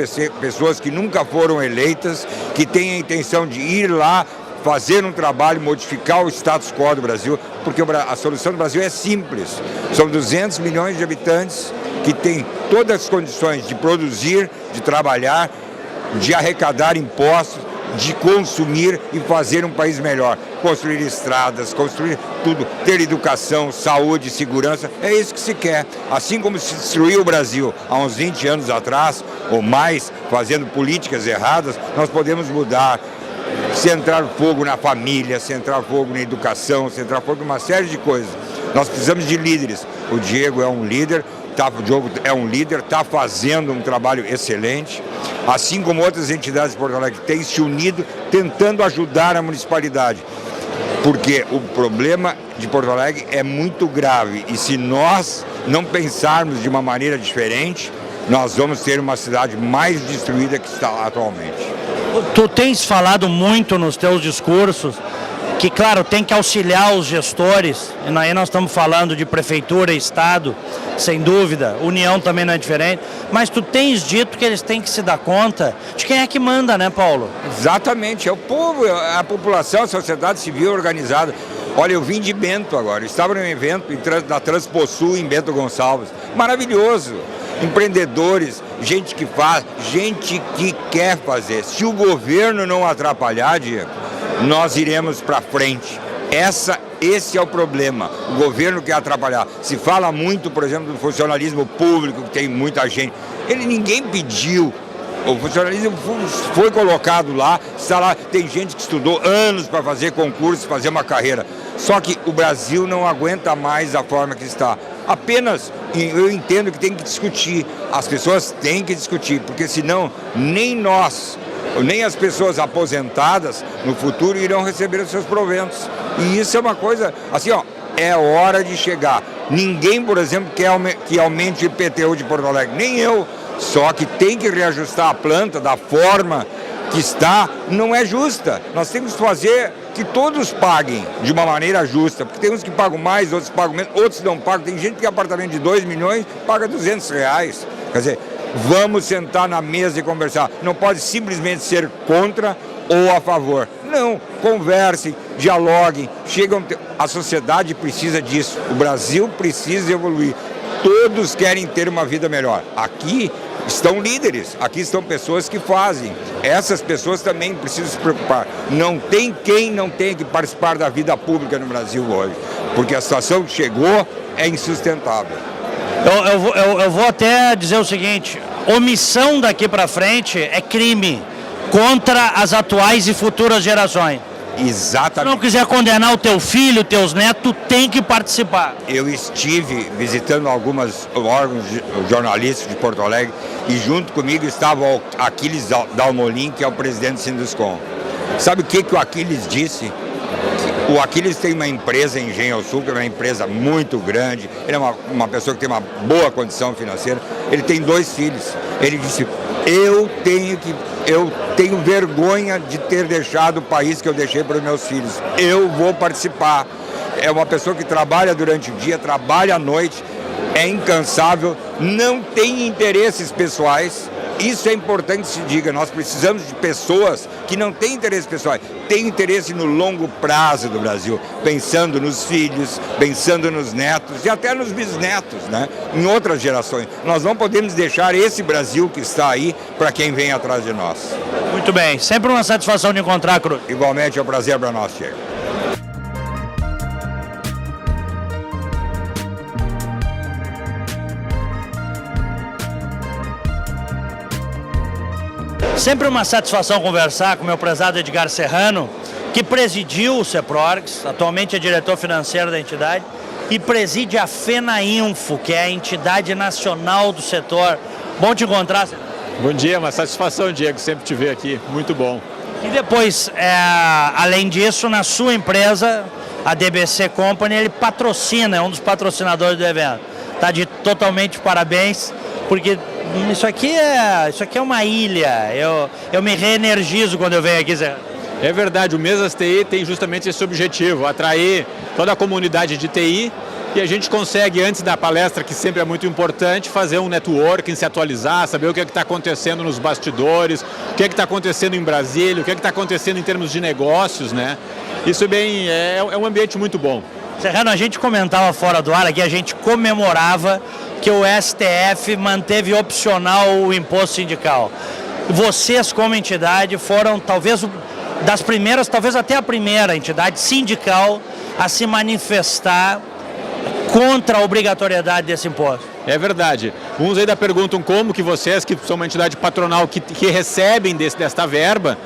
pessoas que nunca foram eleitas, que têm a intenção de ir lá, fazer um trabalho, modificar o status quo do Brasil, porque a solução do Brasil é simples. São 200 milhões de habitantes que têm todas as condições de produzir, de trabalhar, de arrecadar impostos, de consumir e fazer um país melhor. Construir estradas, construir tudo, ter educação, saúde, segurança, é isso que se quer. Assim como se destruiu o Brasil há uns 20 anos atrás, ou mais, fazendo políticas erradas, nós podemos mudar. Centrar fogo na família, centrar fogo na educação, centrar fogo em uma série de coisas. Nós precisamos de líderes. O Diego é um líder, o Diogo é um líder, está fazendo um trabalho excelente, assim como outras entidades de Porto Alegre têm se unido, tentando ajudar a municipalidade. Porque o problema de Porto Alegre é muito grave e se nós não pensarmos de uma maneira diferente, nós vamos ter uma cidade mais destruída que está atualmente. Tu tens falado muito nos teus discursos que, claro, tem que auxiliar os gestores, e aí nós estamos falando de prefeitura e estado, sem dúvida, União também não é diferente, mas tu tens dito que eles têm que se dar conta de quem é que manda, né, Paulo? Exatamente, é o povo, a população, a sociedade civil organizada. Olha, eu vim de Bento agora, eu estava num evento da Transposul em Bento Gonçalves, maravilhoso, empreendedores, gente que faz, gente que quer fazer. Se o governo não atrapalhar, Diego, nós iremos para frente. Esse é o problema. O governo quer atrapalhar. Se fala muito, por exemplo, do funcionalismo público, que tem muita gente. Ninguém pediu. O funcionalismo foi colocado lá, está lá. Tem gente que estudou anos para fazer concurso, fazer uma carreira. Só que o Brasil não aguenta mais a forma que está. Apenas, eu entendo que tem que discutir. As pessoas têm que discutir, porque senão nem nós, nem as pessoas aposentadas no futuro irão receber os seus proventos. E isso é uma coisa, assim, ó, é hora de chegar. Ninguém, por exemplo, quer que aumente o IPTU de Porto Alegre, nem eu. Só que tem que reajustar a planta da forma que está, não é justa. Nós temos que fazer que todos paguem de uma maneira justa, porque tem uns que pagam mais, outros pagam menos, outros não pagam. Tem gente que tem apartamento de 2 milhões, paga R$200. Quer dizer, vamos sentar na mesa e conversar. Não pode simplesmente ser contra ou a favor. Não, conversem, dialoguem, a sociedade precisa disso, o Brasil precisa evoluir. Todos querem ter uma vida melhor. Aqui estão líderes, aqui estão pessoas que fazem. Essas pessoas também precisam se preocupar. Não tem quem não tenha que participar da vida pública no Brasil hoje, porque a situação que chegou é insustentável. Eu vou até dizer o seguinte, omissão daqui para frente é crime contra as atuais e futuras gerações. Exatamente. Se não quiser condenar o teu filho, teus netos, tu tem que participar. Eu estive visitando alguns órgãos jornalísticos de Porto Alegre e junto comigo estava o Aquiles Dalmolin, que é o presidente do Sinduscom. Sabe o que o Aquiles disse? O Aquiles tem uma empresa em Engenho Sul, que é uma empresa muito grande, ele é uma pessoa que tem uma boa condição financeira, ele tem 2 filhos. Ele disse, eu tenho vergonha de ter deixado o país que eu deixei para os meus filhos. Eu vou participar. É uma pessoa que trabalha durante o dia, trabalha à noite, é incansável, não tem interesses pessoais. Isso é importante que se diga, nós precisamos de pessoas que não têm interesses pessoais, têm interesse no longo prazo do Brasil, pensando nos filhos, pensando nos netos e até nos bisnetos, né? Em outras gerações. Nós não podemos deixar esse Brasil que está aí para quem vem atrás de nós. Muito bem, sempre uma satisfação de encontrar, Cruz. Igualmente é um prazer para nós, Diego. Sempre uma satisfação conversar com o meu prezado Edgar Serrano, que presidiu o CEPRORGS, atualmente é diretor financeiro da entidade, e preside a FENAINFO, que é a entidade nacional do setor. Bom te encontrar, Serrano. Bom dia, uma satisfação, Diego, sempre te ver aqui, muito bom. E depois, além disso, na sua empresa, a DBC Company, ele patrocina, é um dos patrocinadores do evento. Está de totalmente parabéns, porque isso aqui é uma ilha, eu me reenergizo quando eu venho aqui, Zé. É verdade, o Mesas TI tem justamente esse objetivo, atrair toda a comunidade de TI, e a gente consegue, antes da palestra, que sempre é muito importante, fazer um networking, se atualizar, saber o que está acontecendo nos bastidores, o que está acontecendo em Brasília, o que está acontecendo em termos de negócios, né? Isso é um ambiente muito bom. Serrano, a gente comentava fora do ar aqui, a gente comemorava que o STF manteve opcional o imposto sindical. Vocês, como entidade, foram talvez das primeiras, talvez até a primeira entidade sindical a se manifestar contra a obrigatoriedade desse imposto. É verdade. Uns ainda perguntam como que vocês, que são uma entidade patronal que recebem desta verba,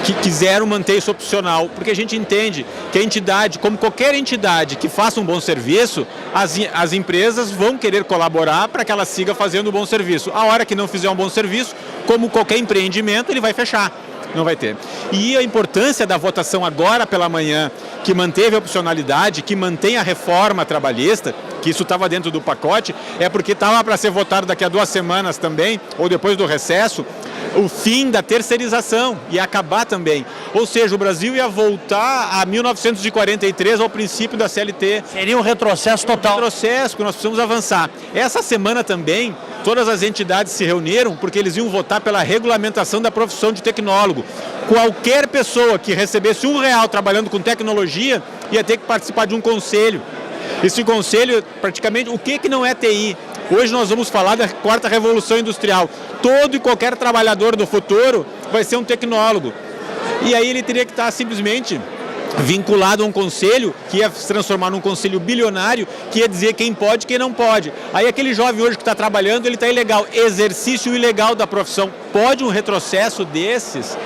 que quiseram manter isso opcional, porque a gente entende que a entidade, como qualquer entidade que faça um bom serviço, as empresas vão querer colaborar para que ela siga fazendo um bom serviço. A hora que não fizer um bom serviço, como qualquer empreendimento, ele vai fechar. Não vai ter. E a importância da votação agora pela manhã, que manteve a opcionalidade, que mantém a reforma trabalhista, que isso estava dentro do pacote, é porque estava para ser votado daqui a 2 semanas também, ou depois do recesso, o fim da terceirização, ia acabar também. Ou seja, o Brasil ia voltar a 1943, ao princípio da CLT. Seria um retrocesso total. Retrocesso, que nós precisamos avançar. Essa semana também, todas as entidades se reuniram porque eles iam votar pela regulamentação da profissão de tecnólogo. Qualquer pessoa que recebesse R$1 trabalhando com tecnologia ia ter que participar de um conselho. Esse conselho, praticamente, o que não é TI? Hoje nós vamos falar da 4ª Revolução Industrial. Todo e qualquer trabalhador do futuro vai ser um tecnólogo. E aí ele teria que estar simplesmente vinculado a um conselho, que ia se transformar num conselho bilionário, que ia dizer quem pode e quem não pode. Aí aquele jovem hoje que está trabalhando, ele está ilegal. Exercício ilegal da profissão. Pode um retrocesso desses?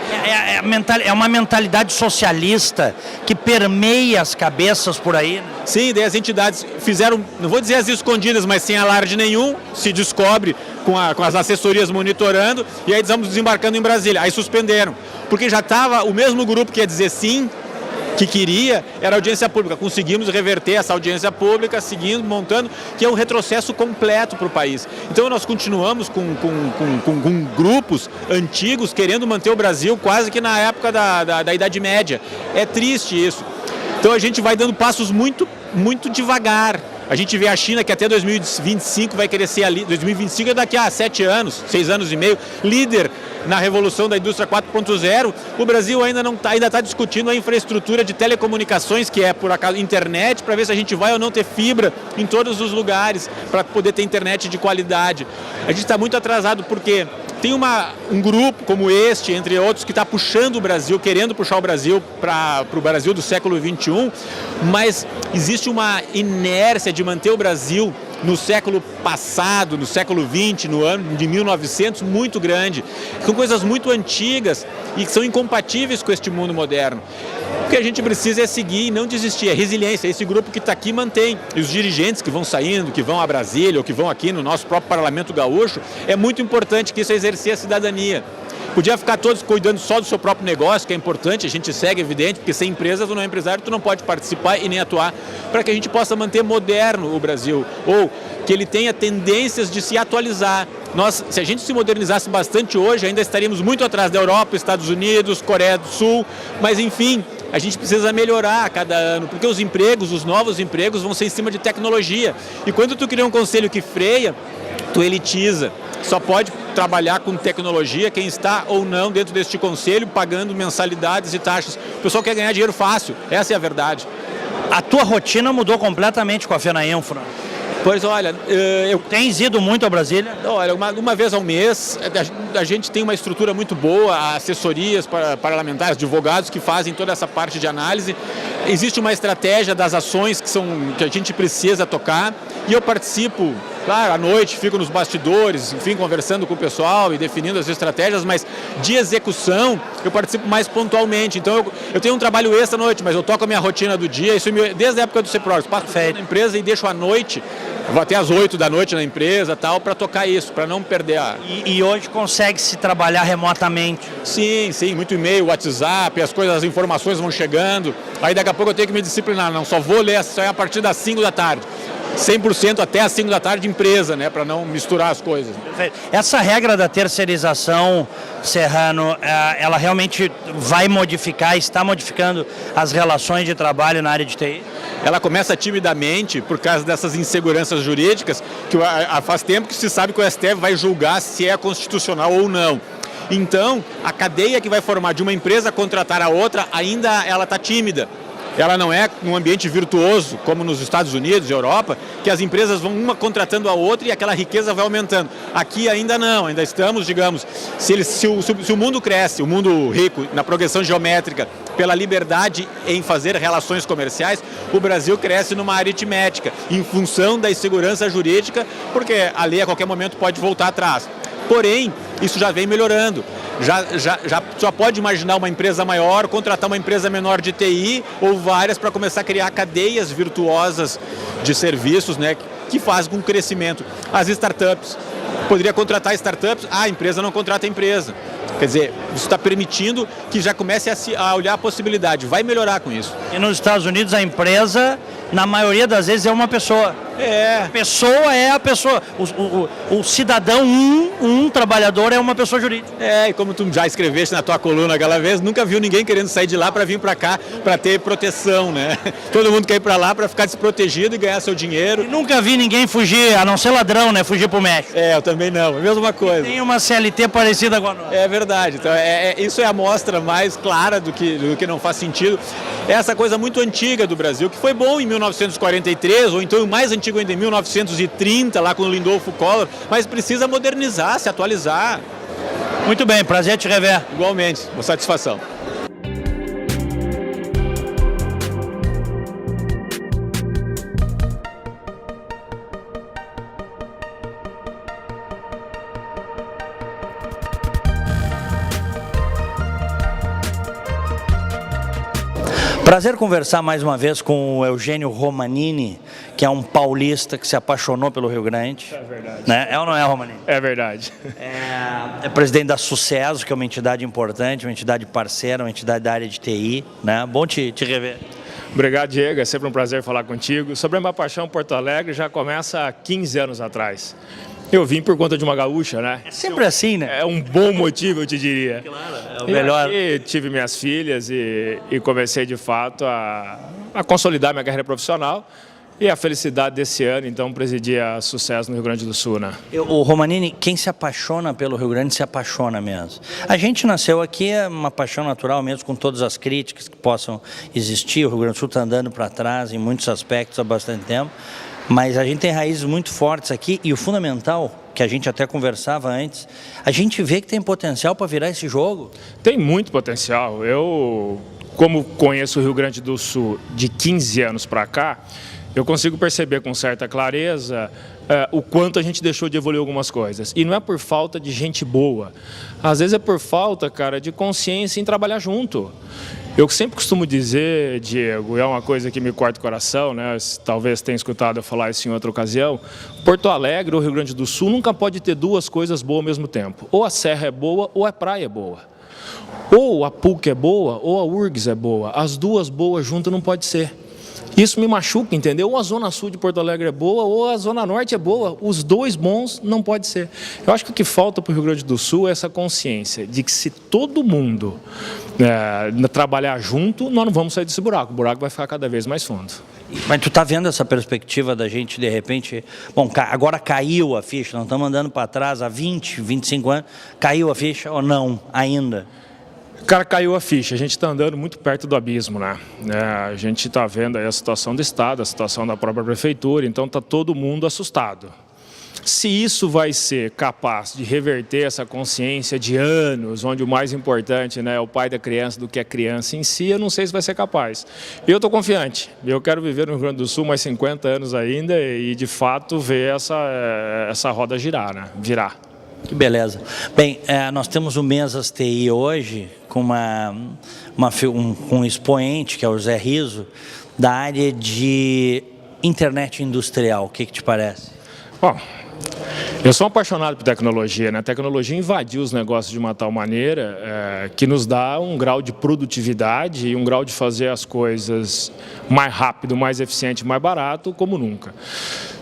É uma mentalidade socialista que permeia as cabeças por aí. Sim, daí as entidades fizeram, não vou dizer as escondidas, mas sem alarde nenhum, se descobre com as assessorias monitorando, e aí estamos desembarcando em Brasília. Aí suspenderam, porque já estava o mesmo grupo que ia dizer sim, que queria, era audiência pública. Conseguimos reverter essa audiência pública, seguindo, montando, que é um retrocesso completo para o país. Então nós continuamos com grupos antigos querendo manter o Brasil quase que na época da Idade Média. É triste isso. Então a gente vai dando passos muito, muito devagar. A gente vê a China que até 2025 vai crescer ali, 2025 é daqui a 7 anos, 6 anos e meio, líder na revolução da indústria 4.0. O Brasil ainda está discutindo a infraestrutura de telecomunicações, que é por acaso internet, para ver se a gente vai ou não ter fibra em todos os lugares, para poder ter internet de qualidade. A gente está muito atrasado porque tem um grupo como este, entre outros, que está puxando o Brasil, querendo puxar o Brasil para o Brasil do século XXI, mas existe uma inércia de manter o Brasil no século passado, no século XX, no ano de 1900, muito grande. São coisas muito antigas e que são incompatíveis com este mundo moderno. O que a gente precisa é seguir e não desistir, é resiliência. Esse grupo que está aqui mantém. E os dirigentes que vão saindo, que vão a Brasília ou que vão aqui no nosso próprio Parlamento Gaúcho, é muito importante que isso exercer a cidadania. Podia ficar todos cuidando só do seu próprio negócio, que é importante, a gente segue, evidente, porque sem empresa, tu não é empresário, tu não pode participar e nem atuar, para que a gente possa manter moderno o Brasil, ou que ele tenha tendências de se atualizar. Se a gente se modernizasse bastante hoje, ainda estaríamos muito atrás da Europa, Estados Unidos, Coreia do Sul, mas enfim, a gente precisa melhorar a cada ano, porque os novos empregos vão ser em cima de tecnologia. E quando tu cria um conselho que freia, tu elitiza. Só pode trabalhar com tecnologia quem está ou não dentro deste conselho, pagando mensalidades e taxas. O pessoal quer ganhar dinheiro fácil, essa é a verdade. A tua rotina mudou completamente com a FENAINFRA. Pois olha, Tens ido muito a Brasília? Olha, uma vez ao mês, a gente tem uma estrutura muito boa, assessorias parlamentares, advogados que fazem toda essa parte de análise. Existe uma estratégia das ações que a gente precisa tocar e eu participo, claro, à noite, fico nos bastidores, enfim, conversando com o pessoal e definindo as estratégias, mas de execução eu participo mais pontualmente. Então eu tenho um trabalho extra à noite, mas eu toco a minha rotina do dia, isso desde a época do CEPROGRAS, passo na empresa e deixo à noite, vou até às 8 da noite na empresa, tal, para tocar isso, para não perder a... E hoje consegue-se trabalhar remotamente? Sim, muito e-mail, WhatsApp, as informações vão chegando, aí daqui a pouco eu tenho que me disciplinar, não, só vou ler a partir das 5 da tarde. 100% até às 5 da tarde empresa, né, para não misturar as coisas. Essa regra da terceirização, Serrano, ela realmente vai modificar, está modificando as relações de trabalho na área de TI? Ela começa timidamente por causa dessas inseguranças jurídicas, que faz tempo que se sabe que o STF vai julgar se é constitucional ou não. Então, a cadeia que vai formar de uma empresa contratar a outra, ainda ela está tímida. Ela não é num ambiente virtuoso, como nos Estados Unidos e Europa, que as empresas vão uma contratando a outra e aquela riqueza vai aumentando. Aqui ainda não, ainda estamos, digamos, se o mundo cresce, o mundo rico, na progressão geométrica, pela liberdade em fazer relações comerciais, o Brasil cresce numa aritmética, em função da insegurança jurídica, porque a lei a qualquer momento pode voltar atrás. Porém, isso já vem melhorando. Já pode imaginar uma empresa maior, contratar uma empresa menor de TI ou várias para começar a criar cadeias virtuosas de serviços, né, que fazem com o crescimento. As startups, poderia contratar startups, a empresa não contrata a empresa. Quer dizer, isso está permitindo que já comece a olhar a possibilidade, vai melhorar com isso. E nos Estados Unidos a empresa, na maioria das vezes, é uma pessoa. A pessoa é a pessoa. O cidadão, um trabalhador é uma pessoa jurídica. E como tu já escreveste na tua coluna aquela vez, nunca viu ninguém querendo sair de lá para vir para cá para ter proteção, né? Todo mundo quer ir para lá para ficar desprotegido e ganhar seu dinheiro. E nunca vi ninguém fugir, a não ser ladrão, né? Fugir pro México. Eu também não, é a mesma coisa. Tem uma CLT parecida com a nossa. É verdade, então isso é a mostra mais clara do que não faz sentido. Essa coisa muito antiga do Brasil, que foi bom em 1943, ou então mais antigo ainda em 1930, lá com o Lindolfo Collor, mas precisa modernizar, se atualizar. Muito bem, prazer te rever. Igualmente, uma satisfação. Prazer conversar mais uma vez com o Eugênio Romanini, que é um paulista que se apaixonou pelo Rio Grande. É verdade. Né? É ou não é, Romanini? É verdade. É presidente da Sucesso, que é uma entidade importante, uma entidade parceira, uma entidade da área de TI. Né? Bom te rever. Obrigado, Diego. É sempre um prazer falar contigo. Sobre a minha paixão em Porto Alegre, já começa há 15 anos atrás. Eu vim por conta de uma gaúcha, né? É sempre assim, né? É um bom motivo, eu te diria. Claro, é o melhor. E tive minhas filhas e comecei, de fato, a consolidar minha carreira profissional. E a felicidade desse ano, então, presidir a Sucesso no Rio Grande do Sul, né? O Romanini, quem se apaixona pelo Rio Grande se apaixona mesmo. A gente nasceu aqui, é uma paixão natural mesmo, com todas as críticas que possam existir. O Rio Grande do Sul está andando para trás em muitos aspectos há bastante tempo. Mas a gente tem raízes muito fortes aqui e o fundamental, que a gente até conversava antes, a gente vê que tem potencial para virar esse jogo. Tem muito potencial. Eu, como conheço o Rio Grande do Sul de 15 anos para cá, eu consigo perceber com certa clareza o quanto a gente deixou de evoluir algumas coisas. E não é por falta de gente boa. Às vezes é por falta, cara, de consciência em trabalhar junto. Eu sempre costumo dizer, Diego, é uma coisa que me corta o coração, né? Talvez tenha escutado eu falar isso em outra ocasião. Porto Alegre, ou Rio Grande do Sul, nunca pode ter duas coisas boas ao mesmo tempo. Ou a serra é boa, ou a praia é boa. Ou a PUC é boa, ou a URGS é boa. As duas boas juntas não pode ser. Isso me machuca, entendeu? Ou a Zona Sul de Porto Alegre é boa, ou a Zona Norte é boa. Os dois bons não pode ser. Eu acho que o que falta para o Rio Grande do Sul é essa consciência de que se todo mundo trabalhar junto, nós não vamos sair desse buraco. O buraco vai ficar cada vez mais fundo. Mas tu tá vendo essa perspectiva da gente, de repente... Bom, agora caiu a ficha, nós estamos andando para trás há 20, 25 anos. Caiu a ficha ou não ainda? Cara, caiu a ficha, a gente está andando muito perto do abismo, né? A gente está vendo aí a situação do Estado, a situação da própria Prefeitura, então está todo mundo assustado. Se isso vai ser capaz de reverter essa consciência de anos, onde o mais importante, né, é o pai da criança do que a criança em si, eu não sei se vai ser capaz. Eu estou confiante, eu quero viver no Rio Grande do Sul mais 50 anos ainda e, de fato, ver essa roda girar, né? Virar. Que beleza. Bem, nós temos o Mesas TI hoje com um expoente, que é o Zé Riso, da área de internet industrial. O que te parece? Bom, eu sou um apaixonado por tecnologia, né? A tecnologia invadiu os negócios de uma tal maneira que nos dá um grau de produtividade e um grau de fazer as coisas mais rápido, mais eficiente, mais barato, como nunca.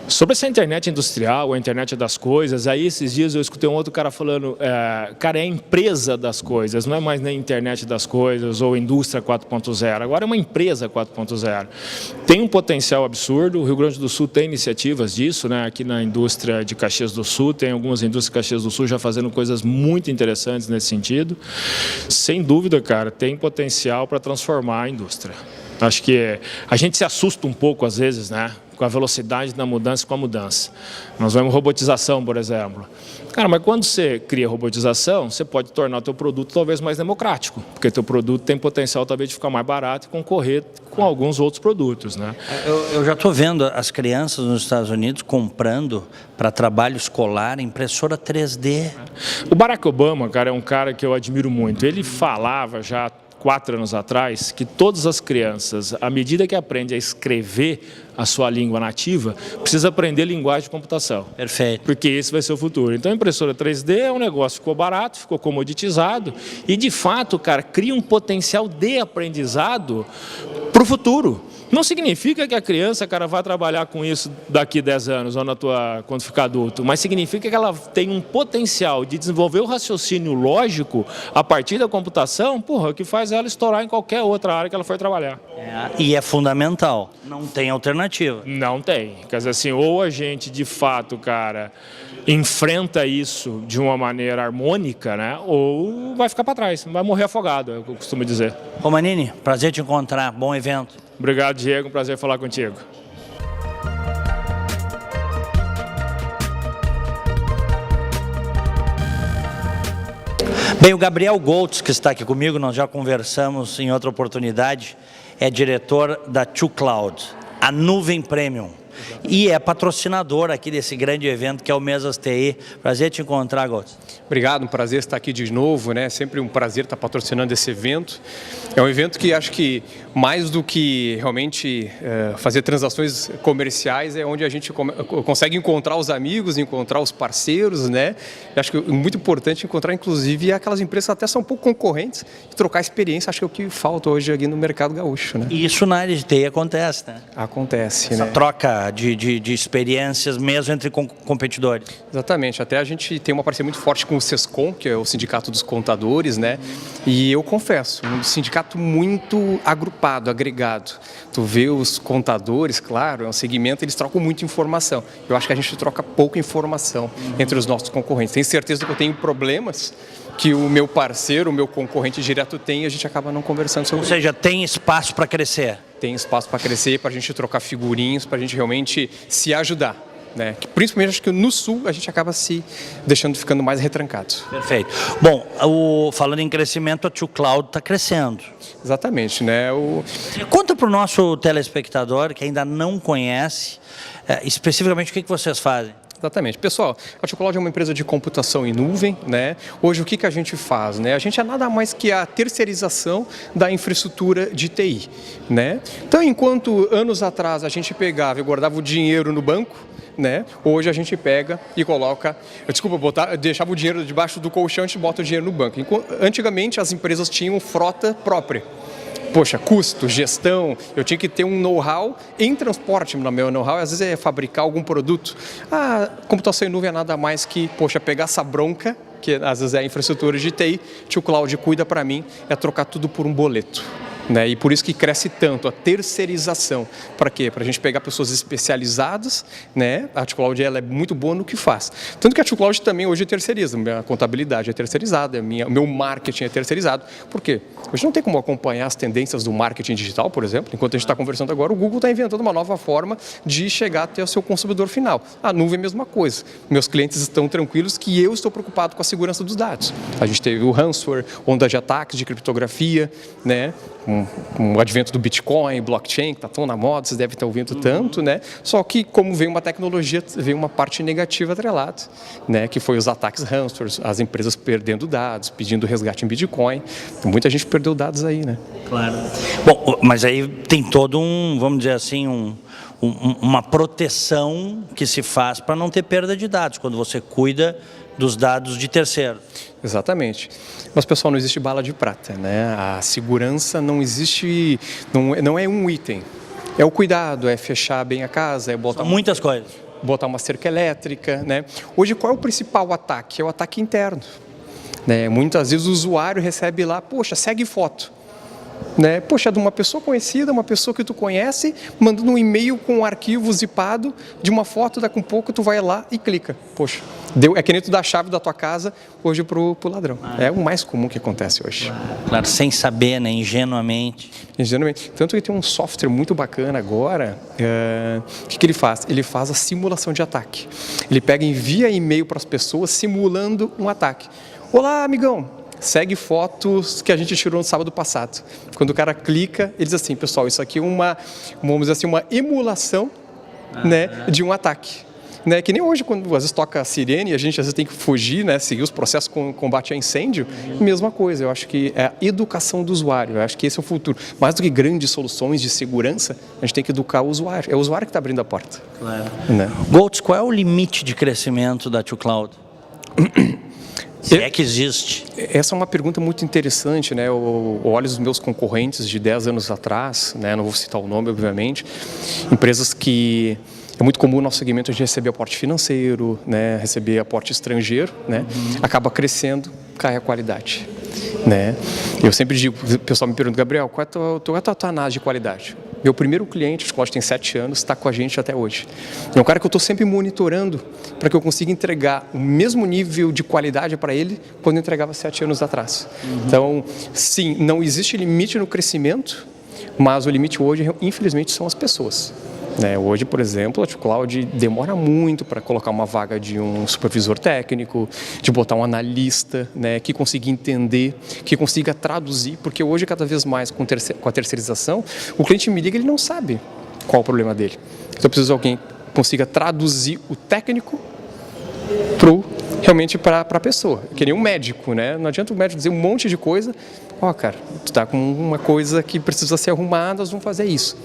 Sobre essa internet industrial, a internet das coisas, aí esses dias eu escutei um outro cara falando, cara, é a empresa das coisas, não é mais nem internet das coisas ou indústria 4.0, agora é uma empresa 4.0. Tem um potencial absurdo, o Rio Grande do Sul tem iniciativas disso, né? Aqui na indústria de Caxias do Sul, tem algumas indústrias de Caxias do Sul já fazendo coisas muito interessantes nesse sentido. Sem dúvida, cara, tem potencial para transformar a indústria. Acho que a gente se assusta um pouco às vezes, né? Com a velocidade da mudança com a mudança. Nós vemos robotização, por exemplo. Cara, mas quando você cria robotização, você pode tornar o teu produto talvez mais democrático, porque teu produto tem potencial talvez de ficar mais barato e concorrer com alguns outros produtos, né? Eu já estou vendo as crianças nos Estados Unidos comprando para trabalho escolar impressora 3D. O Barack Obama, cara, é um cara que eu admiro muito. Ele falava já 4 anos atrás, que todas as crianças, à medida que aprendem a escrever a sua língua nativa, precisa aprender linguagem de computação. Perfeito. Porque esse vai ser o futuro. Então a impressora 3D é um negócio que ficou barato, ficou comoditizado e, de fato, cara, cria um potencial de aprendizado para o futuro. Não significa que a criança, cara, vai trabalhar com isso daqui 10 anos ou quando ficar adulto, mas significa que ela tem um potencial de desenvolver o raciocínio lógico a partir da computação, que faz ela estourar em qualquer outra área que ela for trabalhar. E é fundamental, não tem alternativa. Não tem. Quer dizer assim, ou a gente, de fato, cara, enfrenta isso de uma maneira harmônica, né? Ou vai ficar para trás, vai morrer afogado, é o que eu costumo dizer. Romanini, prazer te encontrar, bom evento. Obrigado, Diego, um prazer falar contigo. Bem, o Gabriel Goltz, que está aqui comigo, nós já conversamos em outra oportunidade, é diretor da 2Cloud, a nuvem premium. E é patrocinador aqui desse grande evento que é o Mesas TI. Prazer te encontrar, Goltz. Obrigado, um prazer estar aqui de novo, né? Sempre um prazer estar patrocinando esse evento. É um evento que acho que mais do que realmente fazer transações comerciais é onde a gente consegue encontrar os amigos, encontrar os parceiros, né? Eu acho que é muito importante encontrar, inclusive, aquelas empresas que até são um pouco concorrentes e trocar experiência. Acho que é o que falta hoje aqui no mercado gaúcho, né? E isso na área de TI acontece, né? Acontece, essa né? Troca de experiências mesmo entre competidores. Exatamente. Até a gente tem uma parceria muito forte com o SESCOM, que é o Sindicato dos Contadores, né? E eu confesso, um sindicato muito agrupado, agregado. Tu vê os contadores, claro, é um segmento, eles trocam muita informação. Eu acho que a gente troca pouca informação entre os nossos concorrentes. Tenho certeza que eu tenho problemas que o meu parceiro, o meu concorrente direto tem e a gente acaba não conversando sobre isso. Ou seja, tem espaço para crescer. Tem espaço para crescer, para a gente trocar figurinhos, para a gente realmente se ajudar. Né? Principalmente acho que no Sul a gente acaba se ficando mais retrancado. Perfeito. Bom, falando em crescimento, a 2Cloud está crescendo. Exatamente, né? Conta para o nosso telespectador que ainda não conhece, especificamente o que vocês fazem. Exatamente. Pessoal, a 2Cloud é uma empresa de computação em nuvem, né? Hoje o que a gente faz, né? A gente é nada mais que a terceirização da infraestrutura de TI, né? Então, enquanto anos atrás a gente pegava e guardava o dinheiro no banco, né? Hoje a gente pega e coloca, deixava o dinheiro debaixo do colchão e bota o dinheiro no banco. Antigamente as empresas tinham frota própria. Poxa, custo, gestão, eu tinha que ter um know-how em transporte. No meu know-how, às vezes é fabricar algum produto. A computação em nuvem é nada mais que, pegar essa bronca, que às vezes é a infraestrutura de TI, 2Cloud cuida para mim, é trocar tudo por um boleto. Né? E por isso que cresce tanto a terceirização. Para quê? Para a gente pegar pessoas especializadas, né? A 2Cloud ela é muito boa no que faz. Tanto que a 2Cloud também hoje terceiriza. Minha contabilidade é terceirizada, meu marketing é terceirizado. Por quê? Hoje não tem como acompanhar as tendências do marketing digital, por exemplo. Enquanto a gente está conversando agora, o Google está inventando uma nova forma de chegar até o seu consumidor final. A nuvem é a mesma coisa. Meus clientes estão tranquilos que eu estou preocupado com a segurança dos dados. A gente teve o ransomware, onda de ataques, de criptografia, né? Com o advento do Bitcoin, blockchain, que está tão na moda, vocês devem estar ouvindo tanto, né? Só que como veio uma tecnologia, veio uma parte negativa atrelada, né? Que foi os ataques ransomware, as empresas perdendo dados, pedindo resgate em Bitcoin. Muita gente perdeu dados aí, né? Claro. Bom, mas aí tem todo vamos dizer assim, uma proteção que se faz para não ter perda de dados, quando você cuida dos dados de terceiro. Exatamente. Mas, pessoal, não existe bala de prata, né? A segurança não existe, não é um item. É o cuidado, é fechar bem a casa, é botar... São muitas coisas. Botar uma cerca elétrica, né? Hoje, qual é o principal ataque? É o ataque interno. Né? Muitas vezes o usuário recebe lá, poxa, segue foto. Né? Poxa, de uma pessoa conhecida, uma pessoa que tu conhece, mandando um e-mail com um arquivo zipado de uma foto, daqui a pouco tu vai lá e clica. Poxa, é que nem tu dá a chave da tua casa hoje pro ladrão. É o mais comum que acontece hoje. Claro, sem saber, né? Ingenuamente. Ingenuamente. Tanto que tem um software muito bacana agora, o que ele faz? Ele faz a simulação de ataque. Ele pega e envia e-mail para as pessoas simulando um ataque. Olá, amigão! Segue fotos que a gente tirou no sábado passado. Quando o cara clica, ele diz assim, pessoal, isso aqui é vamos dizer assim, uma emulação, né, de um ataque. né? Que nem hoje, quando às vezes toca a sirene e a gente às vezes tem que fugir, né? Seguir os processos com combate a incêndio, mesma coisa. Eu acho que é a educação do usuário, eu acho que esse é o futuro. Mais do que grandes soluções de segurança, a gente tem que educar o usuário. É o usuário que está abrindo a porta. Claro. Né? Goltz, qual é o limite de crescimento da 2Cloud? Se é que existe. Essa é uma pergunta muito interessante, né? Eu olho os meus concorrentes de 10 anos atrás, né? Não vou citar o nome, obviamente, empresas que é muito comum no nosso segmento a gente receber aporte financeiro, né? Receber aporte estrangeiro, né? Acaba crescendo, cai a qualidade, né? Eu sempre digo, o pessoal me pergunta, Gabriel, qual é a tua análise de qualidade? Meu primeiro cliente, o tem 7 anos, está com a gente até hoje. É um cara que eu estou sempre monitorando para que eu consiga entregar o mesmo nível de qualidade para ele quando eu entregava 7 anos atrás. Então, sim, não existe limite no crescimento, mas o limite hoje, infelizmente, são as pessoas. Né? Hoje, por exemplo, a 2Cloud demora muito para colocar uma vaga de um supervisor técnico, de botar um analista, né, que consiga entender, que consiga traduzir, porque hoje, cada vez mais, com a terceirização, o cliente me liga e ele não sabe qual o problema dele. Então, eu preciso de alguém que consiga traduzir o técnico realmente para a pessoa, que nem um médico, né? Não adianta o médico dizer um monte de coisa, cara, tu tá com uma coisa que precisa ser arrumada, nós vamos fazer isso.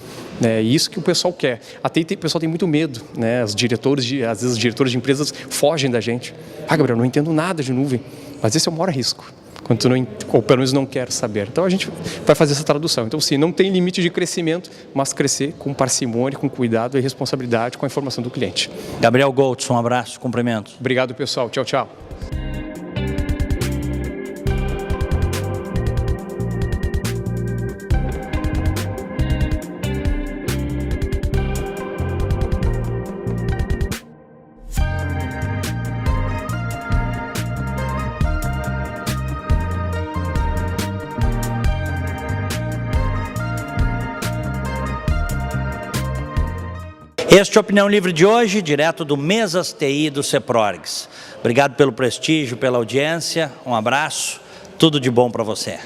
É isso que o pessoal quer. Até o pessoal tem muito medo, né? Às vezes os diretores de empresas fogem da gente. Gabriel, não entendo nada de nuvem, mas esse é o maior risco, quando tu não, ou pelo menos não quer saber. Então a gente vai fazer essa tradução. Então sim, não tem limite de crescimento, mas crescer com parcimônia, com cuidado e responsabilidade com a informação do cliente. Gabriel Goltz, um abraço, cumprimentos. Obrigado, pessoal. Tchau, tchau. Este é a Opinião Livre de hoje, direto do Mesas TI do Ceprorgs. Obrigado pelo prestígio, pela audiência, um abraço, tudo de bom para você.